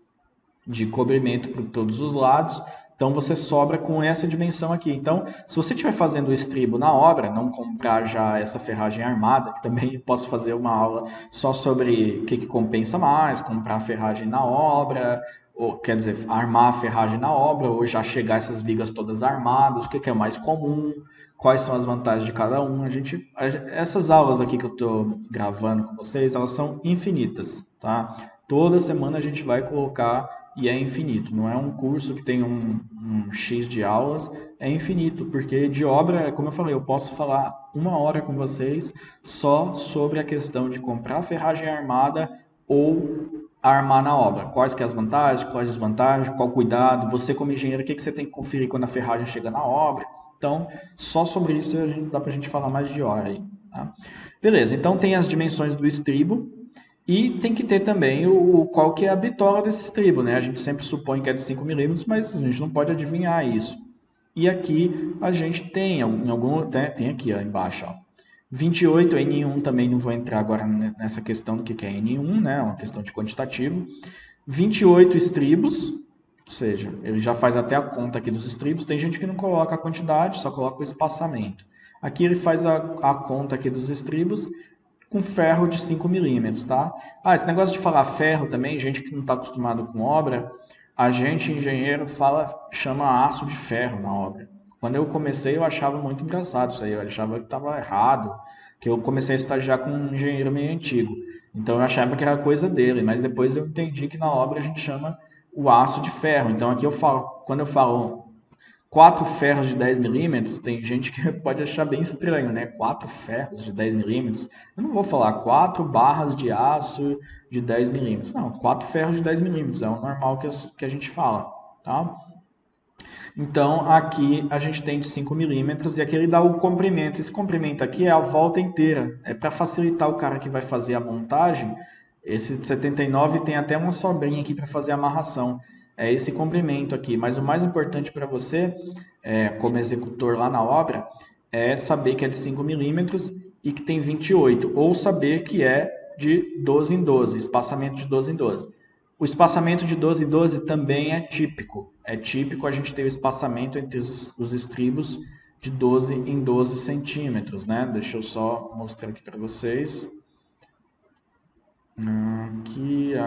de cobrimento por todos os lados, então você sobra com essa dimensão aqui. Então, se você estiver fazendo o estribo na obra, não comprar já essa ferragem armada, que também posso fazer uma aula só sobre o que compensa mais, comprar a ferragem na obra, ou, quer dizer, armar a ferragem na obra, ou já chegar essas vigas todas armadas, o que é mais comum, quais são as vantagens de cada um. Essas aulas aqui que eu estou gravando com vocês, elas são infinitas, tá? Toda semana a gente vai colocar e é infinito. Não é um curso que tem um X de aulas, é infinito, porque de obra, como eu falei, eu posso falar 1 hora com vocês só sobre a questão de comprar ferragem armada ou armar na obra. Quais que é as vantagens, quais as desvantagens, qual cuidado, você como engenheiro, o que você tem que conferir quando a ferragem chega na obra. Então, só sobre isso dá pra gente falar mais de hora aí. Tá? Beleza, então tem as dimensões do estribo e tem que ter também qual que é a bitola desse estribo, né? A gente sempre supõe que é de 5 milímetros, mas a gente não pode adivinhar isso. E aqui a gente tem, tem aqui ó, embaixo, ó, 28, N1 também não vou entrar agora nessa questão do que é N1, né? É uma questão de quantitativo. 28 estribos, ou seja, ele já faz até a conta aqui dos estribos. Tem gente que não coloca a quantidade, só coloca o espaçamento. Aqui ele faz a conta aqui dos estribos com ferro de 5 milímetros, tá? Ah, esse negócio de falar ferro também, gente que não está acostumado com obra, a gente, engenheiro, chama aço de ferro na obra. Quando eu comecei, eu achava muito engraçado isso aí, eu achava que estava errado, que eu comecei a estagiar com um engenheiro meio antigo. Então eu achava que era coisa dele, mas depois eu entendi que na obra a gente chama o aço de ferro. Então aqui quando eu falo 4 ferros de 10 milímetros, tem gente que pode achar bem estranho, né? 4 ferros de 10 milímetros. Eu não vou falar 4 barras de aço de 10 milímetros. Não, 4 ferros de 10 milímetros. É o normal que a gente fala, tá? Então, aqui a gente tem de 5 milímetros e aqui ele dá o comprimento. Esse comprimento aqui é a volta inteira. É para facilitar o cara que vai fazer a montagem. Esse de 79 tem até uma sobrinha aqui para fazer a amarração. É esse comprimento aqui. Mas o mais importante para você, como executor lá na obra, é saber que é de 5 milímetros e que tem 28. Ou saber que é de 12 em 12, espaçamento de 12 em 12. O espaçamento de 12 em 12 também é típico. É típico a gente ter o espaçamento entre os estribos de 12 em 12 centímetros, né? Deixa eu só mostrar aqui para vocês.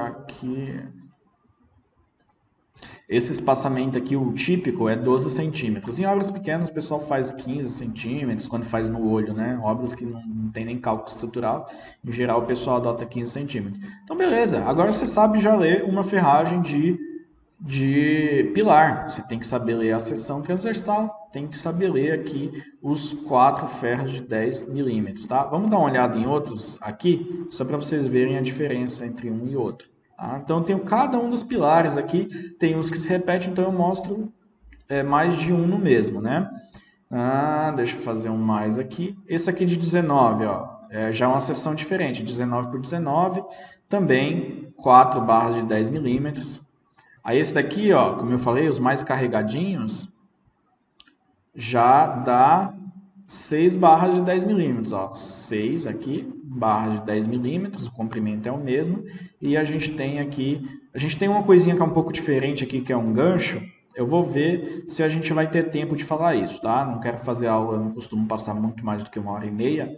Aqui. Esse espaçamento aqui, o típico, é 12 centímetros. Em obras pequenas, o pessoal faz 15 centímetros, quando faz no olho, né? Obras que não tem nem cálculo estrutural, em geral o pessoal adota 15 centímetros. Então, beleza. Agora você sabe já ler uma ferragem de pilar. Você tem que saber ler a seção transversal, tem que saber ler aqui os 4 ferros de 10 milímetros, tá? Vamos dar uma olhada em outros aqui, só para vocês verem a diferença entre um e outro. Então, eu tenho cada um dos pilares aqui, tem uns que se repetem, então eu mostro mais de um no mesmo, né? Deixa eu fazer um mais aqui. Esse aqui de 19, ó, já é uma seção diferente, 19 por 19, também 4 barras de 10 milímetros. Aí esse daqui, ó, como eu falei, os mais carregadinhos, já dá 6 barras de 10 milímetros, ó, 6 aqui, barras de 10 milímetros, o comprimento é o mesmo, e a gente tem aqui, uma coisinha que é um pouco diferente aqui, que é um gancho. Eu vou ver se a gente vai ter tempo de falar isso, tá? Não quero fazer aula, não costumo passar muito mais do que 1h30,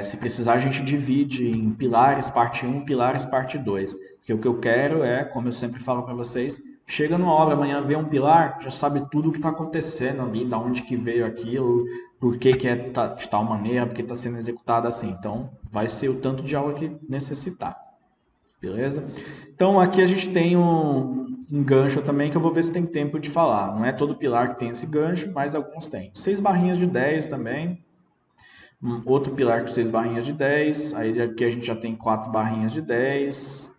se precisar a gente divide em pilares parte 1, pilares parte 2, porque o que eu quero é, como eu sempre falo para vocês, chega numa obra amanhã, vê um pilar, já sabe tudo o que está acontecendo ali, da onde que veio aquilo, por que é de tal maneira, porque está sendo executado assim. Então, vai ser o tanto de aula que necessitar. Beleza? Então, aqui a gente tem um gancho também, que eu vou ver se tem tempo de falar. Não é todo pilar que tem esse gancho, mas alguns tem. 6 barrinhas de 10 também. Outro pilar com 6 barrinhas de 10. Aí aqui a gente já tem 4 barrinhas de 10.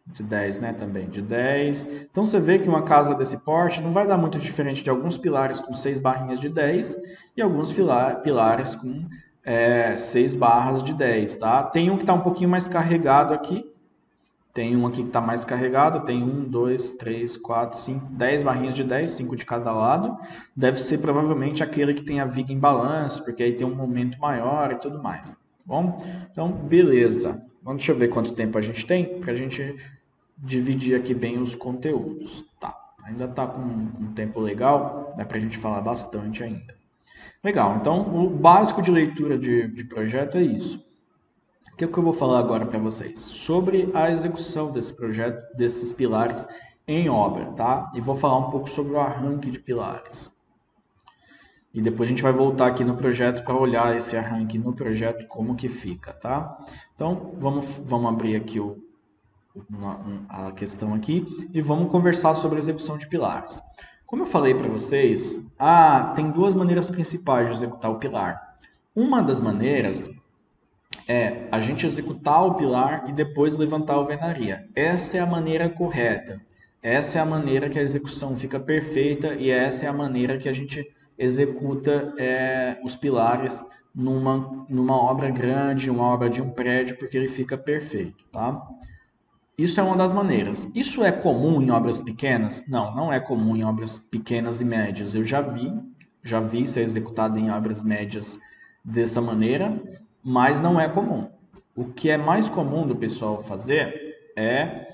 De 10, né, também, de 10. Então, você vê que uma casa desse porte não vai dar muito diferente de alguns pilares com 6 barrinhas de 10 e alguns pilares com 6 barras de 10, tá? Tem um que está um pouquinho mais carregado aqui. Tem um aqui que está mais carregado. Tem 1, 2, 3, 4, 5, 10 barrinhas de 10, 5 de cada lado. Deve ser provavelmente aquele que tem a viga em balanço, porque aí tem um momento maior e tudo mais. Tá bom? Então, beleza. Deixa eu ver quanto tempo a gente tem, para a gente dividir aqui bem os conteúdos. Tá, ainda está com um tempo legal, dá para a gente falar bastante ainda. Legal, então o básico de leitura de projeto é isso. O que eu vou falar agora para vocês? Sobre a execução desse projeto, desses pilares em obra, tá? E vou falar um pouco sobre o arranque de pilares. E depois a gente vai voltar aqui no projeto para olhar esse arranque no projeto, como que fica, tá? Então, vamos abrir aqui a questão aqui e vamos conversar sobre a execução de pilares. Como eu falei para vocês, tem duas maneiras principais de executar o pilar. Uma das maneiras é a gente executar o pilar e depois levantar a alvenaria. Essa é a maneira correta. Essa é a maneira que a execução fica perfeita e essa é a maneira que a gente executa os pilares numa obra grande, uma obra de um prédio, porque ele fica perfeito, tá? Isso é uma das maneiras. Isso é comum em obras pequenas? Não, não é comum em obras pequenas e médias. Eu já vi ser executado em obras médias dessa maneira, mas não é comum. O que é mais comum do pessoal fazer é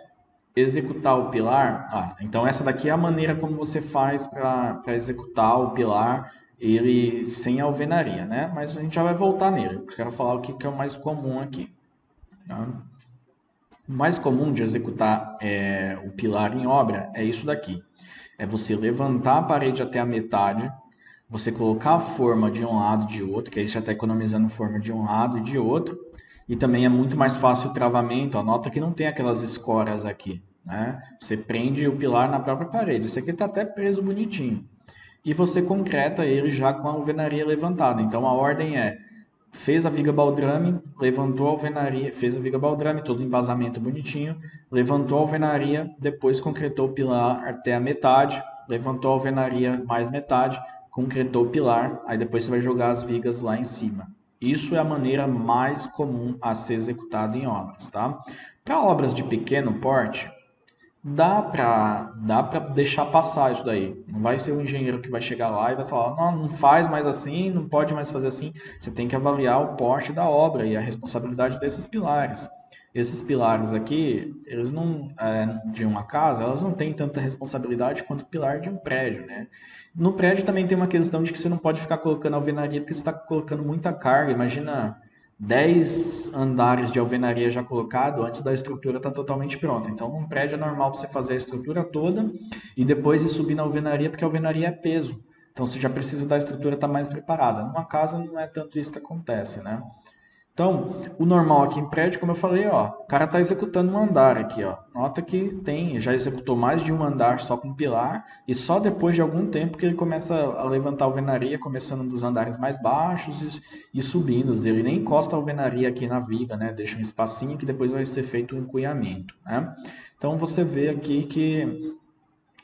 executar o pilar. Então essa daqui é a maneira como você faz para executar o pilar ele sem alvenaria, né? Mas a gente já vai voltar nele. Eu quero falar o que é o mais comum aqui. Tá? O mais comum de executar o pilar em obra é isso daqui. É você levantar a parede até a metade, você colocar a forma de um lado e de outro, que aí já está economizando forma de um lado e de outro, e também é muito mais fácil o travamento. A nota que não tem aquelas escoras aqui, né? Você prende o pilar na própria parede. Esse aqui está até preso bonitinho. E você concreta ele já com a alvenaria levantada. Então a ordem é: fez a viga baldrame, levantou a alvenaria, fez a viga baldrame, todo o embasamento bonitinho, levantou a alvenaria, depois concretou o pilar até a metade, levantou a alvenaria mais metade, concretou o pilar, aí depois você vai jogar as vigas lá em cima. Isso é a maneira mais comum a ser executada em obras, tá? Para obras de pequeno porte, dá pra deixar passar isso daí. Não vai ser o engenheiro que vai chegar lá e vai falar: não, não faz mais assim, não pode mais fazer assim. Você tem que avaliar o porte da obra e a responsabilidade desses pilares. Esses pilares aqui, eles não, de uma casa, elas não têm tanta responsabilidade quanto o pilar de um prédio, né? No prédio também tem uma questão de que você não pode ficar colocando alvenaria porque você está colocando muita carga. Imagina 10 andares de alvenaria já colocado antes da estrutura estar totalmente pronta. Então, num prédio é normal você fazer a estrutura toda e depois ir subir na alvenaria, porque a alvenaria é peso. Então, você já precisa da estrutura estar mais preparada. Numa casa não é tanto isso que acontece, né? Então, o normal aqui em prédio, como eu falei, ó, o cara está executando um andar aqui, ó. Nota que já executou mais de um andar só com pilar e só depois de algum tempo que ele começa a levantar a alvenaria, começando dos andares mais baixos e subindo. Ele nem encosta a alvenaria aqui na viga, né? Deixa um espacinho que depois vai ser feito o encunhamento, né? Então você vê aqui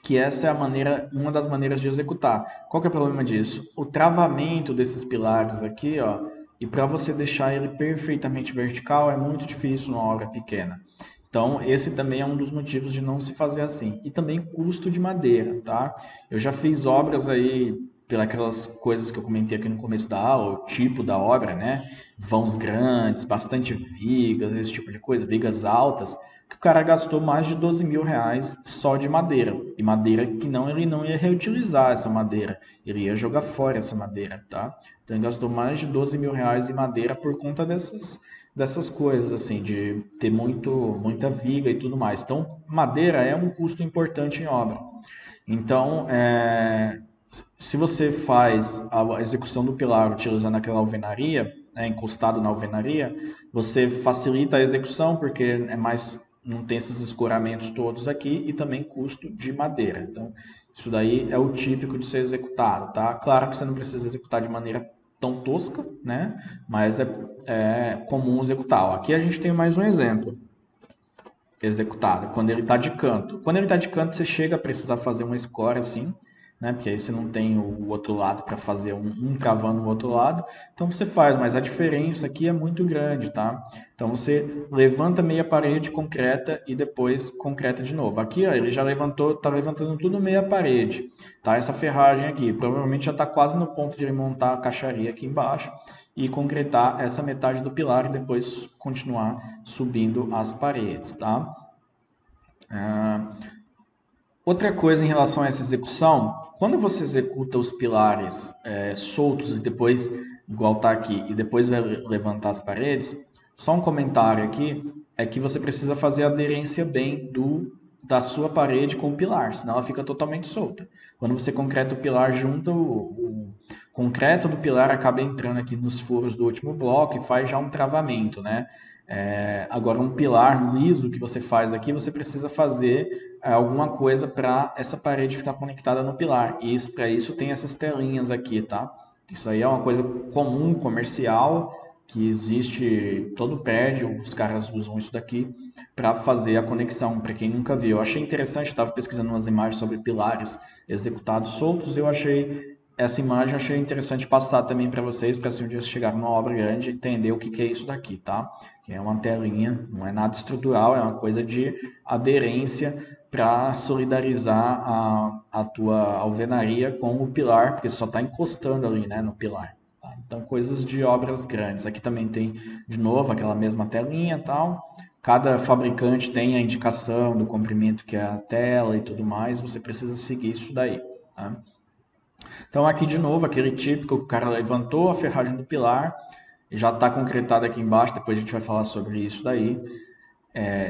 que essa é uma das maneiras de executar. Qual que é o problema disso? O travamento desses pilares aqui, ó, e para você deixar ele perfeitamente vertical é muito difícil numa obra pequena. Então, esse também é um dos motivos de não se fazer assim. E também custo de madeira, tá? Eu já fiz obras aí, pelas coisas que eu comentei aqui no começo da aula, o tipo da obra, né? Vãos grandes, bastante vigas, esse tipo de coisa, vigas altas, que o cara gastou mais de 12 mil reais só de madeira. E madeira que ele não ia reutilizar essa madeira, ele ia jogar fora essa madeira, tá? Então ele gastou mais de 12 mil reais em madeira por conta dessas coisas, assim, de ter muita viga e tudo mais. Então, madeira é um custo importante em obra. Então, se você faz a execução do pilar utilizando aquela alvenaria, encostado na alvenaria, você facilita a execução porque não tem esses escoramentos todos aqui e também custo de madeira. Então, isso daí é o típico de ser executado, tá? Claro que você não precisa executar de maneira tão tosca, né? Mas é comum executar. Aqui a gente tem mais um exemplo executado, quando ele está de canto. Quando ele está de canto, você chega a precisar fazer uma escora assim, né? Porque aí você não tem o outro lado para fazer um travando o outro lado. Então você faz, mas a diferença aqui é muito grande, tá? Então você levanta meia parede, concreta e depois concreta de novo. Aqui, ó, ele já está levantando tudo meia parede, tá? Essa ferragem aqui, provavelmente já está quase no ponto de ele montar a caixaria aqui embaixo e concretar essa metade do pilar e depois continuar subindo as paredes, tá? Outra coisa em relação a essa execução, quando você executa os pilares soltos e depois, igual está aqui, e depois vai levantar as paredes, só um comentário aqui, é que você precisa fazer a aderência bem da sua parede com o pilar, senão ela fica totalmente solta. Quando você concreta o pilar junto, o concreto do pilar acaba entrando aqui nos furos do último bloco e faz já um travamento, né? Agora, um pilar liso que você faz aqui, você precisa fazer alguma coisa para essa parede ficar conectada no pilar. E para isso tem essas telinhas aqui, tá? Isso aí é uma coisa comum, comercial, que existe todo prédio, os caras usam isso daqui para fazer a conexão, para quem nunca viu. Eu achei interessante, eu estava pesquisando umas imagens sobre pilares executados soltos, eu achei essa imagem, achei interessante passar também para vocês, para se um dia chegar numa obra grande, entender o que é isso daqui, tá? Que é uma telinha, não é nada estrutural, é uma coisa de aderência para solidarizar a tua alvenaria com o pilar, porque só está encostando ali, né, no pilar. Tá? Então, coisas de obras grandes. Aqui também tem, de novo, aquela mesma telinha e tal. Cada fabricante tem a indicação do comprimento que é a tela e tudo mais, você precisa seguir isso daí. Tá? Então aqui de novo, aquele típico que o cara levantou a ferragem do pilar, já está concretado aqui embaixo, depois a gente vai falar sobre isso daí,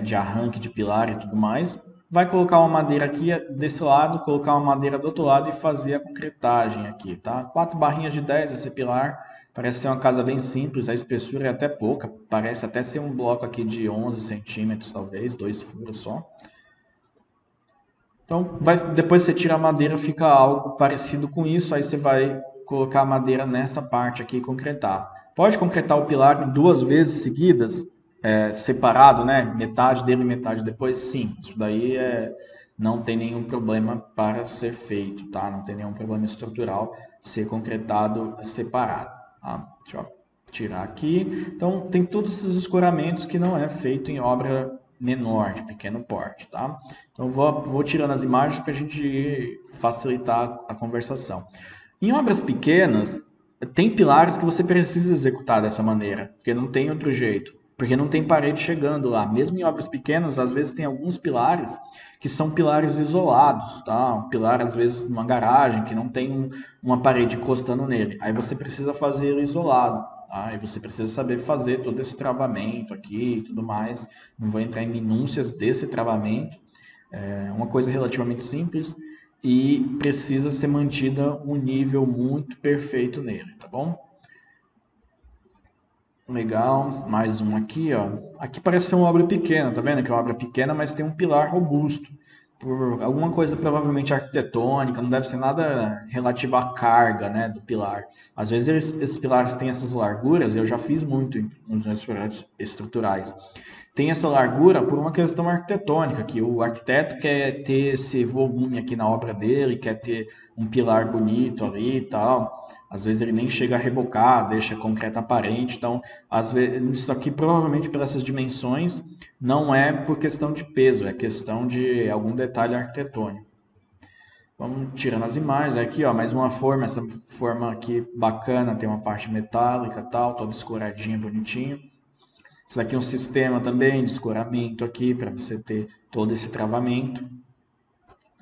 de arranque de pilar e tudo mais. Vai colocar uma madeira aqui desse lado, colocar uma madeira do outro lado e fazer a concretagem aqui, tá? 4 barrinhas de 10 esse pilar, parece ser uma casa bem simples, a espessura é até pouca, parece até ser um bloco aqui de 11 centímetros talvez, 2 furos só. Então, depois você tira a madeira, fica algo parecido com isso, aí você vai colocar a madeira nessa parte aqui e concretar. Pode concretar o pilar 2 vezes seguidas, separado, né? Metade dele e metade depois, sim. Isso daí não tem nenhum problema para ser feito, tá? Não tem nenhum problema estrutural ser concretado separado. Tá? Deixa eu tirar aqui. Então, tem todos esses escoramentos que não é feito em obra menor, de pequeno porte, tá? Então vou tirando as imagens para a gente facilitar a conversação. Em obras pequenas, tem pilares que você precisa executar dessa maneira, porque não tem outro jeito, porque não tem parede chegando lá. Mesmo em obras pequenas, às vezes tem alguns pilares que são pilares isolados, tá? Um pilar, às vezes, numa garagem, que não tem uma parede encostando nele. Aí você precisa fazer ele isolado. Tá? E você precisa saber fazer todo esse travamento aqui e tudo mais. Não vou entrar em minúcias desse travamento. É uma coisa relativamente simples e precisa ser mantida um nível muito perfeito nele, tá bom? Legal, mais um aqui, ó. Aqui parece ser uma obra pequena, tá vendo que é uma obra pequena, mas tem um pilar robusto. Por alguma coisa provavelmente arquitetônica, não deve ser nada relativo à carga, né, do pilar. Às vezes esses pilares têm essas larguras, eu já fiz muito nos meus projetos estruturais. Tem essa largura por uma questão arquitetônica, que o arquiteto quer ter esse volume aqui na obra dele, quer ter um pilar bonito ali e tal. Às vezes ele nem chega a rebocar, deixa concreto aparente. Então, às vezes, isso aqui provavelmente por essas dimensões não é por questão de peso, é questão de algum detalhe arquitetônico. Vamos tirando as imagens. Aqui, ó, mais uma forma, essa forma aqui bacana, tem uma parte metálica tal, toda escoradinha, bonitinho. Isso aqui é um sistema também de escoramento aqui, para você ter todo esse travamento.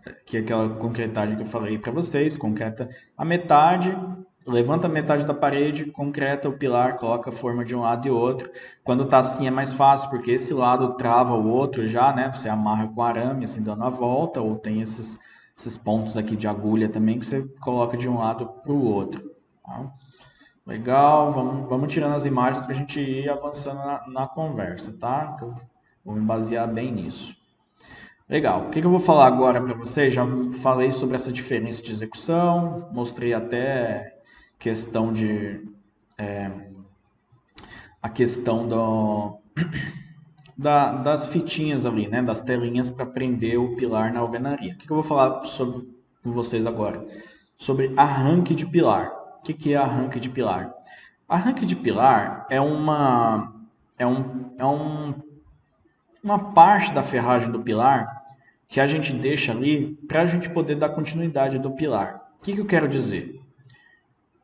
Aqui é aquela concretagem que eu falei para vocês, concreta a metade, levanta a metade da parede, concreta o pilar, coloca a forma de um lado e outro. Quando tá assim é mais fácil, porque esse lado trava o outro já, né? Você amarra com arame, assim, dando a volta, ou tem esses pontos aqui de agulha também que você coloca de um lado para o outro. Tá? Legal, vamos tirando as imagens para a gente ir avançando na conversa, tá? Eu vou me basear bem nisso. Legal, o que eu vou falar agora para vocês? Já falei sobre essa diferença de execução, mostrei até questão a questão das fitinhas ali, né? Das telinhas para prender o pilar na alvenaria. O que eu vou falar com vocês agora? Sobre arranque de pilar. O que é arranque de pilar? Arranque de pilar é uma parte da ferragem do pilar que a gente deixa ali para a gente poder dar continuidade do pilar. O que eu quero dizer?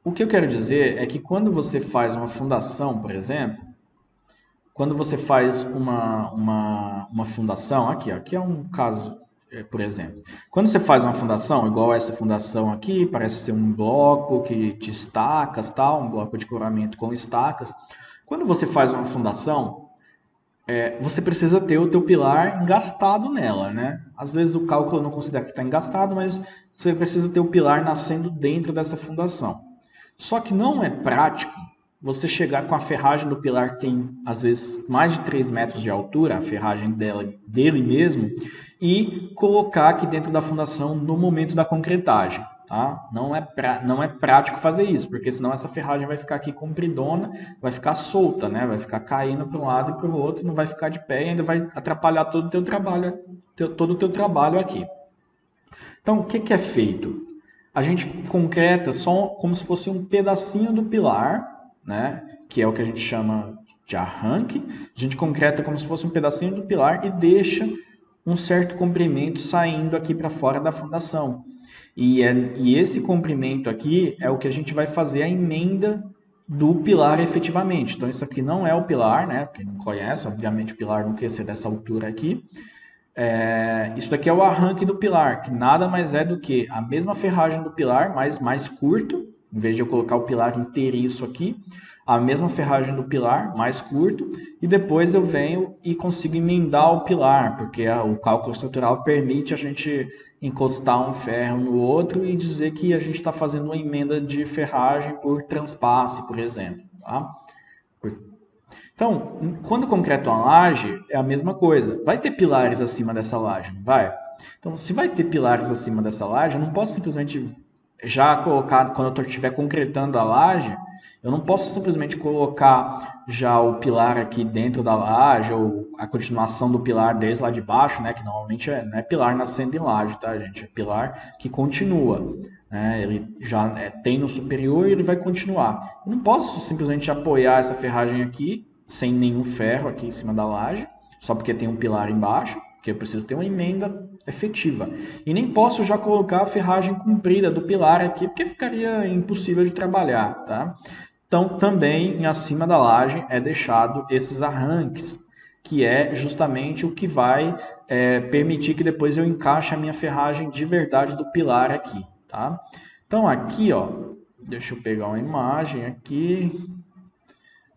O que eu quero dizer é que quando você faz uma fundação, por exemplo, quando você faz uma fundação, aqui é um caso, por exemplo. Quando você faz uma fundação, igual essa fundação aqui, parece ser um bloco de estacas, tal, um bloco de coramento com estacas. Quando você faz uma fundação, você precisa ter o teu pilar engastado nela, né? Às vezes o cálculo não considera que está engastado, mas você precisa ter o pilar nascendo dentro dessa fundação. Só que não é prático você chegar com a ferragem do pilar que tem, às vezes, mais de 3 metros de altura, a ferragem dele mesmo, e colocar aqui dentro da fundação no momento da concretagem. Tá? Não é prático fazer isso, porque senão essa ferragem vai ficar aqui compridona, vai ficar solta, né? Vai ficar caindo para um lado e para o outro, não vai ficar de pé e ainda vai atrapalhar todo o teu trabalho, todo o teu trabalho aqui. Então, o que é feito? A gente concreta só como se fosse um pedacinho do pilar, né? Que é o que a gente chama de arranque. A gente concreta como se fosse um pedacinho do pilar e deixa um certo comprimento saindo aqui para fora da fundação. E esse comprimento aqui é o que a gente vai fazer a emenda do pilar efetivamente. Então, isso aqui não é o pilar, né? Quem não conhece, obviamente o pilar não quer ser dessa altura aqui. Isso daqui é o arranque do pilar, que nada mais é do que a mesma ferragem do pilar, mas mais curto. Em vez de eu colocar o pilar inteiriço aqui, a mesma ferragem do pilar, mais curto, e depois eu venho e consigo emendar o pilar, porque o cálculo estrutural permite a gente encostar um ferro no outro e dizer que a gente está fazendo uma emenda de ferragem por transpasse, por exemplo. Tá? Então, quando concreto uma laje, é a mesma coisa. Vai ter pilares acima dessa laje, não vai? Então, se vai ter pilares acima dessa laje, eu não posso simplesmente já colocar, quando eu estiver concretando a laje, eu não posso simplesmente colocar já o pilar aqui dentro da laje, ou a continuação do pilar desde lá de baixo, né? Que normalmente não é pilar nascendo em laje, tá, gente? É pilar que continua. Né? Ele já tem no superior e ele vai continuar. Eu não posso simplesmente apoiar essa ferragem aqui, sem nenhum ferro aqui em cima da laje, só porque tem um pilar embaixo, porque eu preciso ter uma emenda efetiva. E nem posso já colocar a ferragem comprida do pilar aqui, porque ficaria impossível de trabalhar, tá? Então, também acima da laje é deixado esses arranques, que é justamente o que vai permitir que depois eu encaixe a minha ferragem de verdade do pilar aqui, tá? Então, aqui, ó, deixa eu pegar uma imagem aqui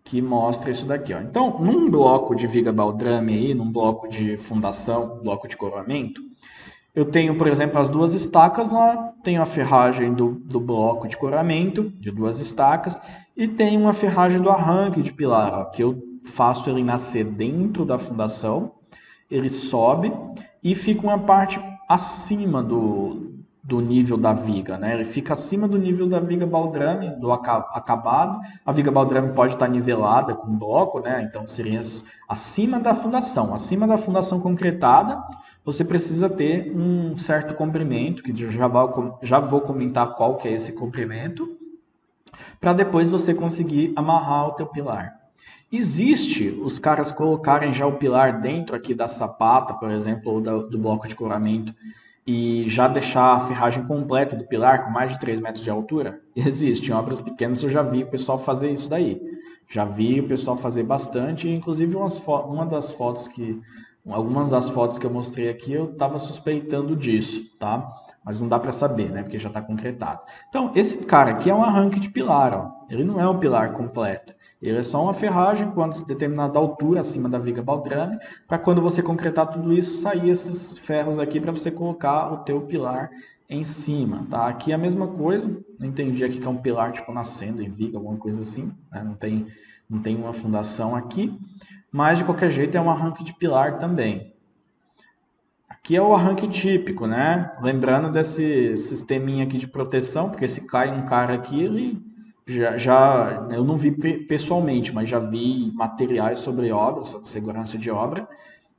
que mostra isso daqui, ó. Então, num bloco de viga baldrame aí, num bloco de fundação, bloco de coroamento, eu tenho, por exemplo, as duas estacas lá, tenho a ferragem do bloco de coramento, de duas estacas, e tenho uma ferragem do arranque de pilar, ó, que eu faço ele nascer dentro da fundação, ele sobe e fica uma parte acima do nível da viga, né? Ele fica acima do nível da viga baldrame, do acabado. A viga baldrame pode estar nivelada com bloco, né? Então seria acima da fundação concretada. Você precisa ter um certo comprimento, que já vou comentar qual que é esse comprimento, para depois você conseguir amarrar o teu pilar. Existe os caras colocarem já o pilar dentro aqui da sapata, por exemplo, ou do bloco de coramento, e já deixar a ferragem completa do pilar com mais de 3 metros de altura? Existe, em obras pequenas eu já vi o pessoal fazer isso daí. Já vi o pessoal fazer bastante, inclusive algumas das fotos que eu mostrei aqui eu estava suspeitando disso, tá? Mas não dá para saber, né? Porque já está concretado. Então, esse cara aqui é um arranque de pilar, ó. Ele não é um pilar completo. Ele é só uma ferragem com determinada altura acima da viga baldrame, para quando você concretar tudo isso, sair esses ferros aqui para você colocar o teu pilar em cima, tá? Aqui é a mesma coisa. Não entendi aqui que é um pilar tipo nascendo em viga, alguma coisa assim, né? Não tem uma fundação aqui, mas de qualquer jeito é um arranque de pilar também. Aqui é o arranque típico, né? Lembrando desse sisteminha aqui de proteção, porque se cai um cara aqui, ele eu não vi pessoalmente, mas já vi materiais sobre obra, sobre segurança de obra,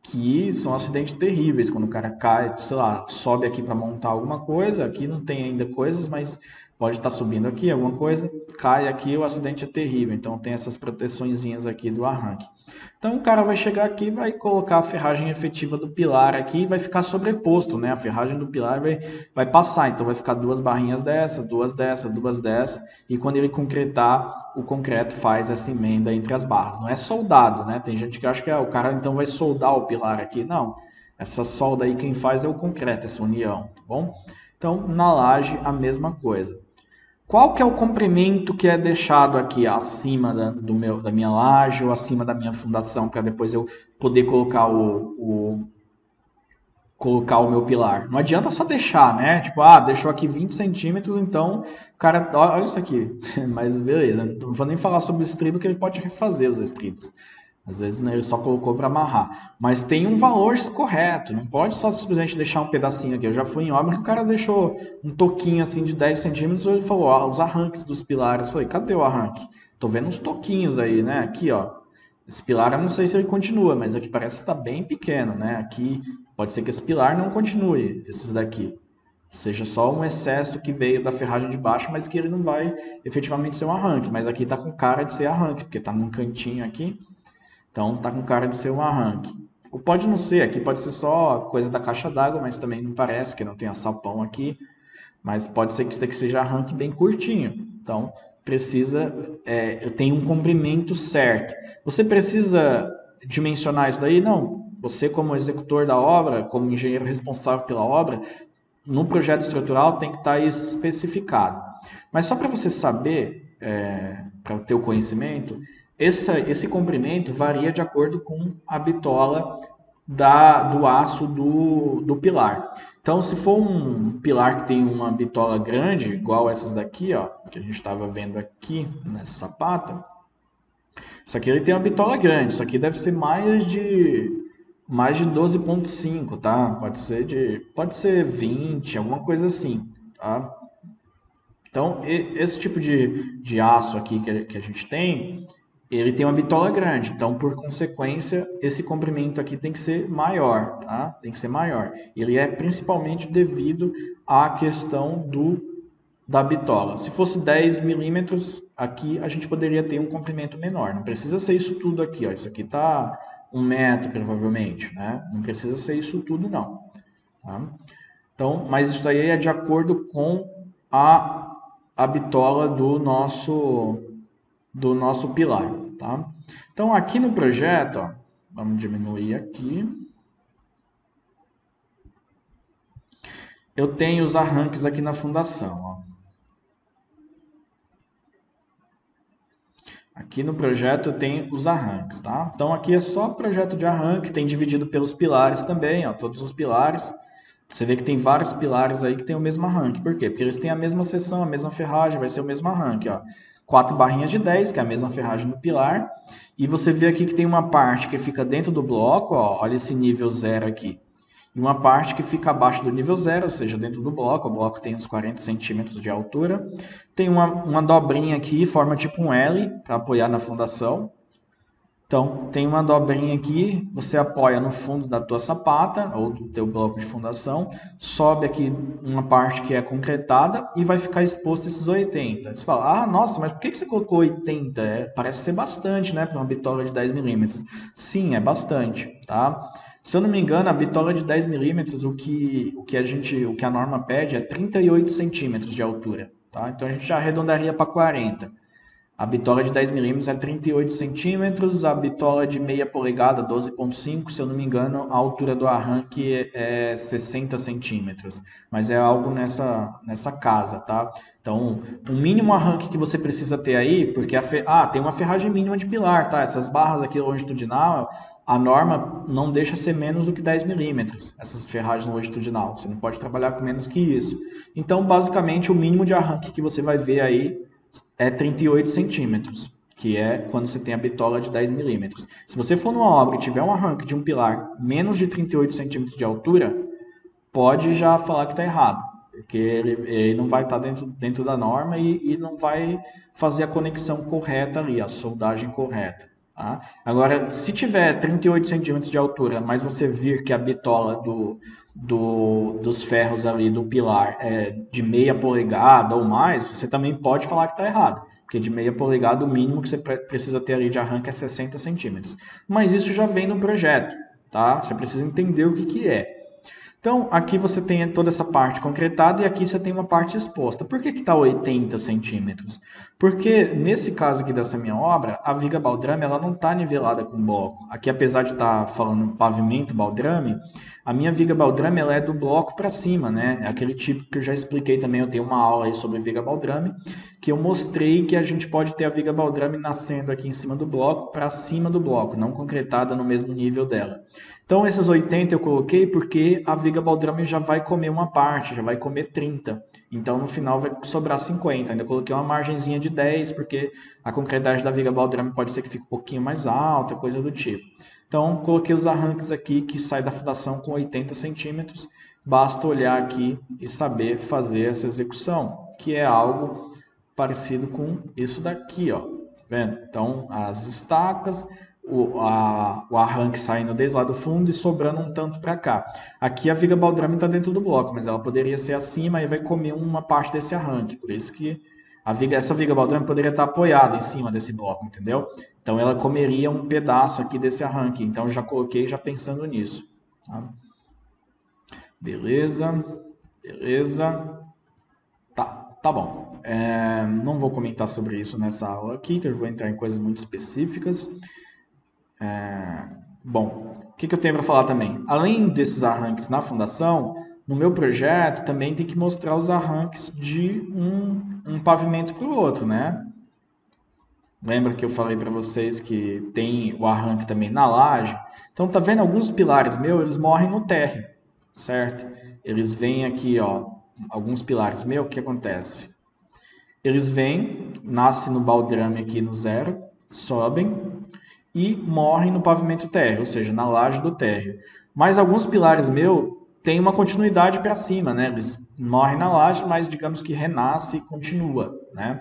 que são acidentes terríveis, quando o cara cai, sei lá, sobe aqui para montar alguma coisa, aqui não tem ainda coisas, mas pode estar subindo aqui alguma coisa, cai aqui, o acidente é terrível, então tem essas proteçõezinhas aqui do arranque. Então o cara vai chegar aqui, vai colocar a ferragem efetiva do pilar aqui e vai ficar sobreposto, né? A ferragem do pilar vai passar, então vai ficar duas barrinhas dessa, duas dessa, e quando ele concretar, o concreto faz essa emenda entre as barras. Não é soldado, né? Tem gente que acha que o cara então vai soldar o pilar aqui. Não, essa solda aí quem faz é o concreto, essa união, tá bom? Então na laje a mesma coisa. Qual que é o comprimento que é deixado aqui acima da minha laje ou acima da minha fundação para depois eu poder colocar o meu pilar? Não adianta só deixar, né? Tipo, deixou aqui 20 centímetros, então o cara, olha isso aqui. Mas beleza, não vou nem falar sobre o estribo que ele pode refazer os estribos. Às vezes, né, ele só colocou para amarrar. Mas tem um valor correto. Não pode só simplesmente deixar um pedacinho aqui. Eu já fui em obra que o cara deixou um toquinho assim de 10 centímetros. Ele falou, os arranques dos pilares. Eu falei, cadê o arranque? Tô vendo uns toquinhos aí, né? Aqui, ó. Esse pilar eu não sei se ele continua, mas aqui parece que está bem pequeno, né? Aqui pode ser que esse pilar não continue, esses daqui. Seja só um excesso que veio da ferragem de baixo, mas que ele não vai efetivamente ser um arranque. Mas aqui está com cara de ser arranque, porque está num cantinho aqui. Então tá com cara de ser um arranque. Ou pode não ser, aqui pode ser só coisa da caixa d'água, mas também não parece, que não tem sapão aqui. Mas pode ser que isso aqui seja arranque bem curtinho. Então precisa, eu tenho um comprimento certo. Você precisa dimensionar isso daí? Não. Você como executor da obra, como engenheiro responsável pela obra, no projeto estrutural tem que estar especificado. Mas só para você saber, para ter o conhecimento, esse comprimento varia de acordo com a bitola do aço do pilar. Então, se for um pilar que tem uma bitola grande, igual essas daqui, ó, que a gente estava vendo aqui nessa sapata, isso aqui ele tem uma bitola grande, isso aqui deve ser mais de 12,5, tá? Pode ser 20, alguma coisa assim, tá? Então, esse tipo de aço aqui que a gente tem, ele tem uma bitola grande, então por consequência esse comprimento aqui tem que ser maior, tá? Tem que ser maior. Ele é principalmente devido à questão da bitola. Se fosse 10 milímetros, aqui a gente poderia ter um comprimento menor. Não precisa ser isso tudo aqui, ó. Isso aqui tá 1 metro provavelmente, né? Não precisa ser isso tudo não. Tá? Então, mas isso daí é de acordo com a bitola do nosso pilar, tá? Então, aqui no projeto, ó, vamos diminuir aqui. Eu tenho os arranques aqui na fundação, ó. Aqui no projeto eu tenho os arranques, tá? Então, aqui é só projeto de arranque, tem dividido pelos pilares também, ó, todos os pilares. Você vê que tem vários pilares aí que tem o mesmo arranque. Por quê? Porque eles têm a mesma seção, a mesma ferragem, vai ser o mesmo arranque, ó. 4 barrinhas de 10, que é a mesma ferragem do pilar. E você vê aqui que tem uma parte que fica dentro do bloco, ó, olha esse nível 0 aqui. E uma parte que fica abaixo do nível 0, ou seja, dentro do bloco. O bloco tem uns 40 centímetros de altura. Tem uma dobrinha aqui, forma tipo um L, para apoiar na fundação. Então, tem uma dobrinha aqui, você apoia no fundo da tua sapata, ou do teu bloco de fundação, sobe aqui uma parte que é concretada e vai ficar exposto esses 80. Você fala, nossa, mas por que você colocou 80? Parece ser bastante, né, para uma bitola de 10 milímetros. Sim, é bastante, tá? Se eu não me engano, a bitola de 10 milímetros, o que a norma pede é 38 centímetros de altura, tá? Então, a gente já arredondaria para 40. A bitola de 10 milímetros é 38 centímetros, a bitola de meia polegada, 12,5, se eu não me engano, a altura do arranque é 60 centímetros. Mas é algo nessa casa, tá? Então, o mínimo arranque que você precisa ter aí, porque tem uma ferragem mínima de pilar, tá? Essas barras aqui longitudinal, a norma não deixa ser menos do que 10 milímetros, essas ferragens longitudinal. Você não pode trabalhar com menos que isso. Então, basicamente, o mínimo de arranque que você vai ver aí é 38 centímetros, que é quando você tem a bitola de 10 milímetros. Se você for numa obra e tiver um arranque de um pilar menos de 38 centímetros de altura, pode já falar que está errado, porque ele não vai estar dentro da norma e não vai fazer a conexão correta ali, a soldagem correta. Tá? Agora, se tiver 38 centímetros de altura, mas você vir que a bitola dos ferros ali do pilar é de meia polegada ou mais, você também pode falar que está errado. Porque de meia polegada o mínimo que você precisa ter ali de arranque é 60 centímetros. Mas isso já vem no projeto, tá? Você precisa entender o que é. Então, aqui você tem toda essa parte concretada e aqui você tem uma parte exposta. Por que está 80 centímetros? Porque, nesse caso aqui dessa minha obra, a viga baldrame ela não está nivelada com bloco. Aqui, apesar de estar falando pavimento baldrame, a minha viga baldrame ela é do bloco para cima, né? É aquele tipo que eu já expliquei também, eu tenho uma aula aí sobre viga baldrame, que eu mostrei que a gente pode ter a viga baldrame nascendo aqui em cima do bloco, para cima do bloco, não concretada no mesmo nível dela. Então, esses 80 eu coloquei porque a viga baldrame já vai comer uma parte, já vai comer 30. Então, no final vai sobrar 50. Ainda coloquei uma margenzinha de 10, porque a concretagem da viga baldrame pode ser que fique um pouquinho mais alta, coisa do tipo. Então, coloquei os arranques aqui que sai da fundação com 80 centímetros. Basta olhar aqui e saber fazer essa execução, que é algo parecido com isso daqui, ó. Tá vendo? Então, as estacas, o arranque saindo desde lá do fundo e sobrando um tanto para cá. Aqui a viga baldrame está dentro do bloco, mas ela poderia ser acima e vai comer uma parte desse arranque. Por isso que essa viga baldrame poderia estar apoiada em cima desse bloco, entendeu? Então ela comeria um pedaço aqui desse arranque. Então já coloquei já pensando nisso. Tá? Beleza, beleza. Tá bom. Não vou comentar sobre isso nessa aula aqui, que eu vou entrar em coisas muito específicas. Bom, o que eu tenho para falar também? Além desses arranques na fundação, no meu projeto também tem que mostrar os arranques de um pavimento para o outro, né? Lembra que eu falei para vocês que tem o arranque também na laje? Então, tá vendo alguns pilares meus, eles morrem no térreo, certo? Eles vêm aqui, ó, alguns pilares meus, o que acontece? Eles vêm, nascem no baldrame aqui no zero, sobem e morrem no pavimento térreo, ou seja, na laje do térreo. Mas alguns pilares meus têm uma continuidade para cima, né? Eles morrem na laje, mas digamos que renasce e continua, né?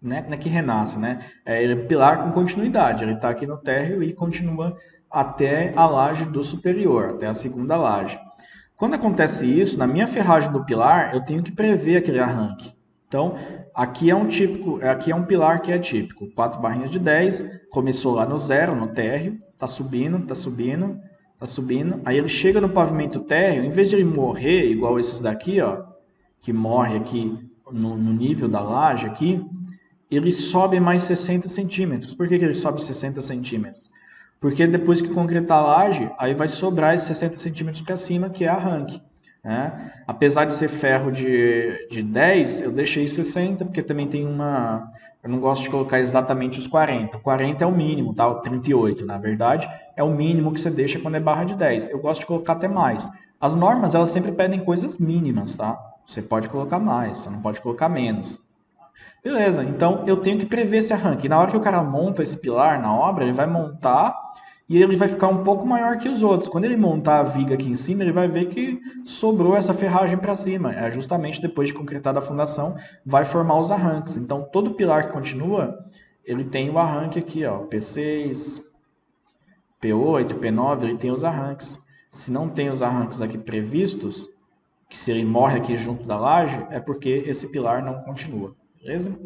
Não é que renasce, né? Ele é pilar com continuidade, ele está aqui no térreo e continua até a laje do superior, até a segunda laje. Quando acontece isso, na minha ferragem do pilar, eu tenho que prever aquele arranque. Então, aqui é um pilar que é típico. 4 barrinhas de 10, começou lá no zero, no térreo, está subindo, está subindo, está subindo. Aí ele chega no pavimento térreo, em vez de ele morrer, igual esses daqui, ó, que morre aqui no nível da laje aqui, ele sobe mais 60 centímetros. Por que ele sobe 60 centímetros? Porque depois que concretar a laje, aí vai sobrar esses 60 centímetros para cima, que é arranque. Né? Apesar de ser ferro de 10, eu deixei 60, porque também tem uma... Eu não gosto de colocar exatamente os 40. O 40 é o mínimo, tá? O 38, na verdade, é o mínimo que você deixa quando é barra de 10. Eu gosto de colocar até mais. As normas, elas sempre pedem coisas mínimas, tá? Você pode colocar mais, você não pode colocar menos. Beleza, então eu tenho que prever esse arranque. Na hora que o cara monta esse pilar na obra, ele vai montar e ele vai ficar um pouco maior que os outros. Quando ele montar a viga aqui em cima, ele vai ver que sobrou essa ferragem para cima. É justamente depois de concretada a fundação, vai formar os arranques. Então, todo pilar que continua, ele tem o arranque aqui, ó, P6, P8, P9, ele tem os arranques. Se não tem os arranques aqui previstos, que se ele morre aqui junto da laje, é porque esse pilar não continua. Beleza?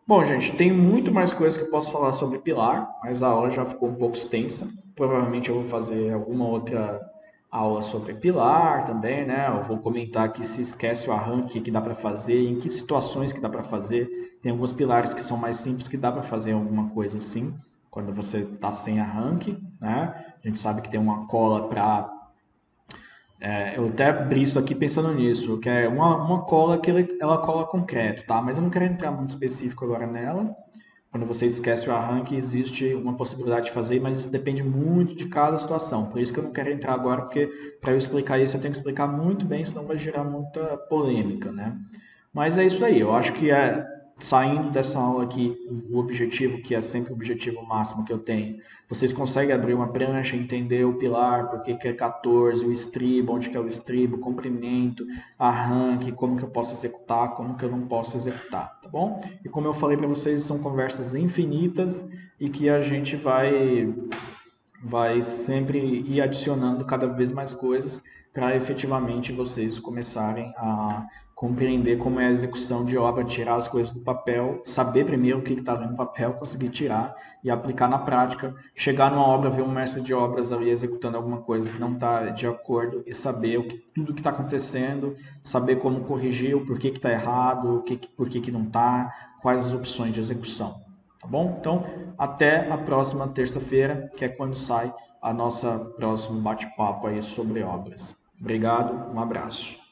Bom, gente, tem muito mais coisa que eu posso falar sobre pilar, mas a aula já ficou um pouco extensa. Provavelmente eu vou fazer alguma outra aula sobre pilar também, né? Eu vou comentar aqui se esquece o arranque que dá para fazer, em que situações que dá para fazer. Tem alguns pilares que são mais simples que dá para fazer alguma coisa assim, quando você está sem arranque, né? A gente sabe que tem uma cola para... eu até briso aqui pensando nisso, que é uma cola que ela cola concreto, tá? Mas eu não quero entrar muito específico agora nela. Quando você esquece o arranque, existe uma possibilidade de fazer, mas isso depende muito de cada situação. Por isso que eu não quero entrar agora, porque para eu explicar isso eu tenho que explicar muito bem, senão vai gerar muita polêmica, né? Mas é isso aí, eu acho que saindo dessa aula aqui, o objetivo, que é sempre o objetivo máximo que eu tenho, vocês conseguem abrir uma prancha, entender o pilar, por que é 14, o estribo, onde que é o estribo, comprimento, arranque, como que eu posso executar, como que eu não posso executar, tá bom? E como eu falei para vocês, são conversas infinitas e que a gente vai sempre ir adicionando cada vez mais coisas para efetivamente vocês começarem a compreender como é a execução de obra, tirar as coisas do papel, saber primeiro o que está no papel, conseguir tirar e aplicar na prática, chegar numa obra, ver um mestre de obras ali executando alguma coisa que não está de acordo e saber tudo o que está acontecendo, saber como corrigir, o porquê que está errado, por que não está, quais as opções de execução. Tá bom? Então, até a próxima terça-feira, que é quando sai a nossa próximo bate-papo aí sobre obras. Obrigado, um abraço.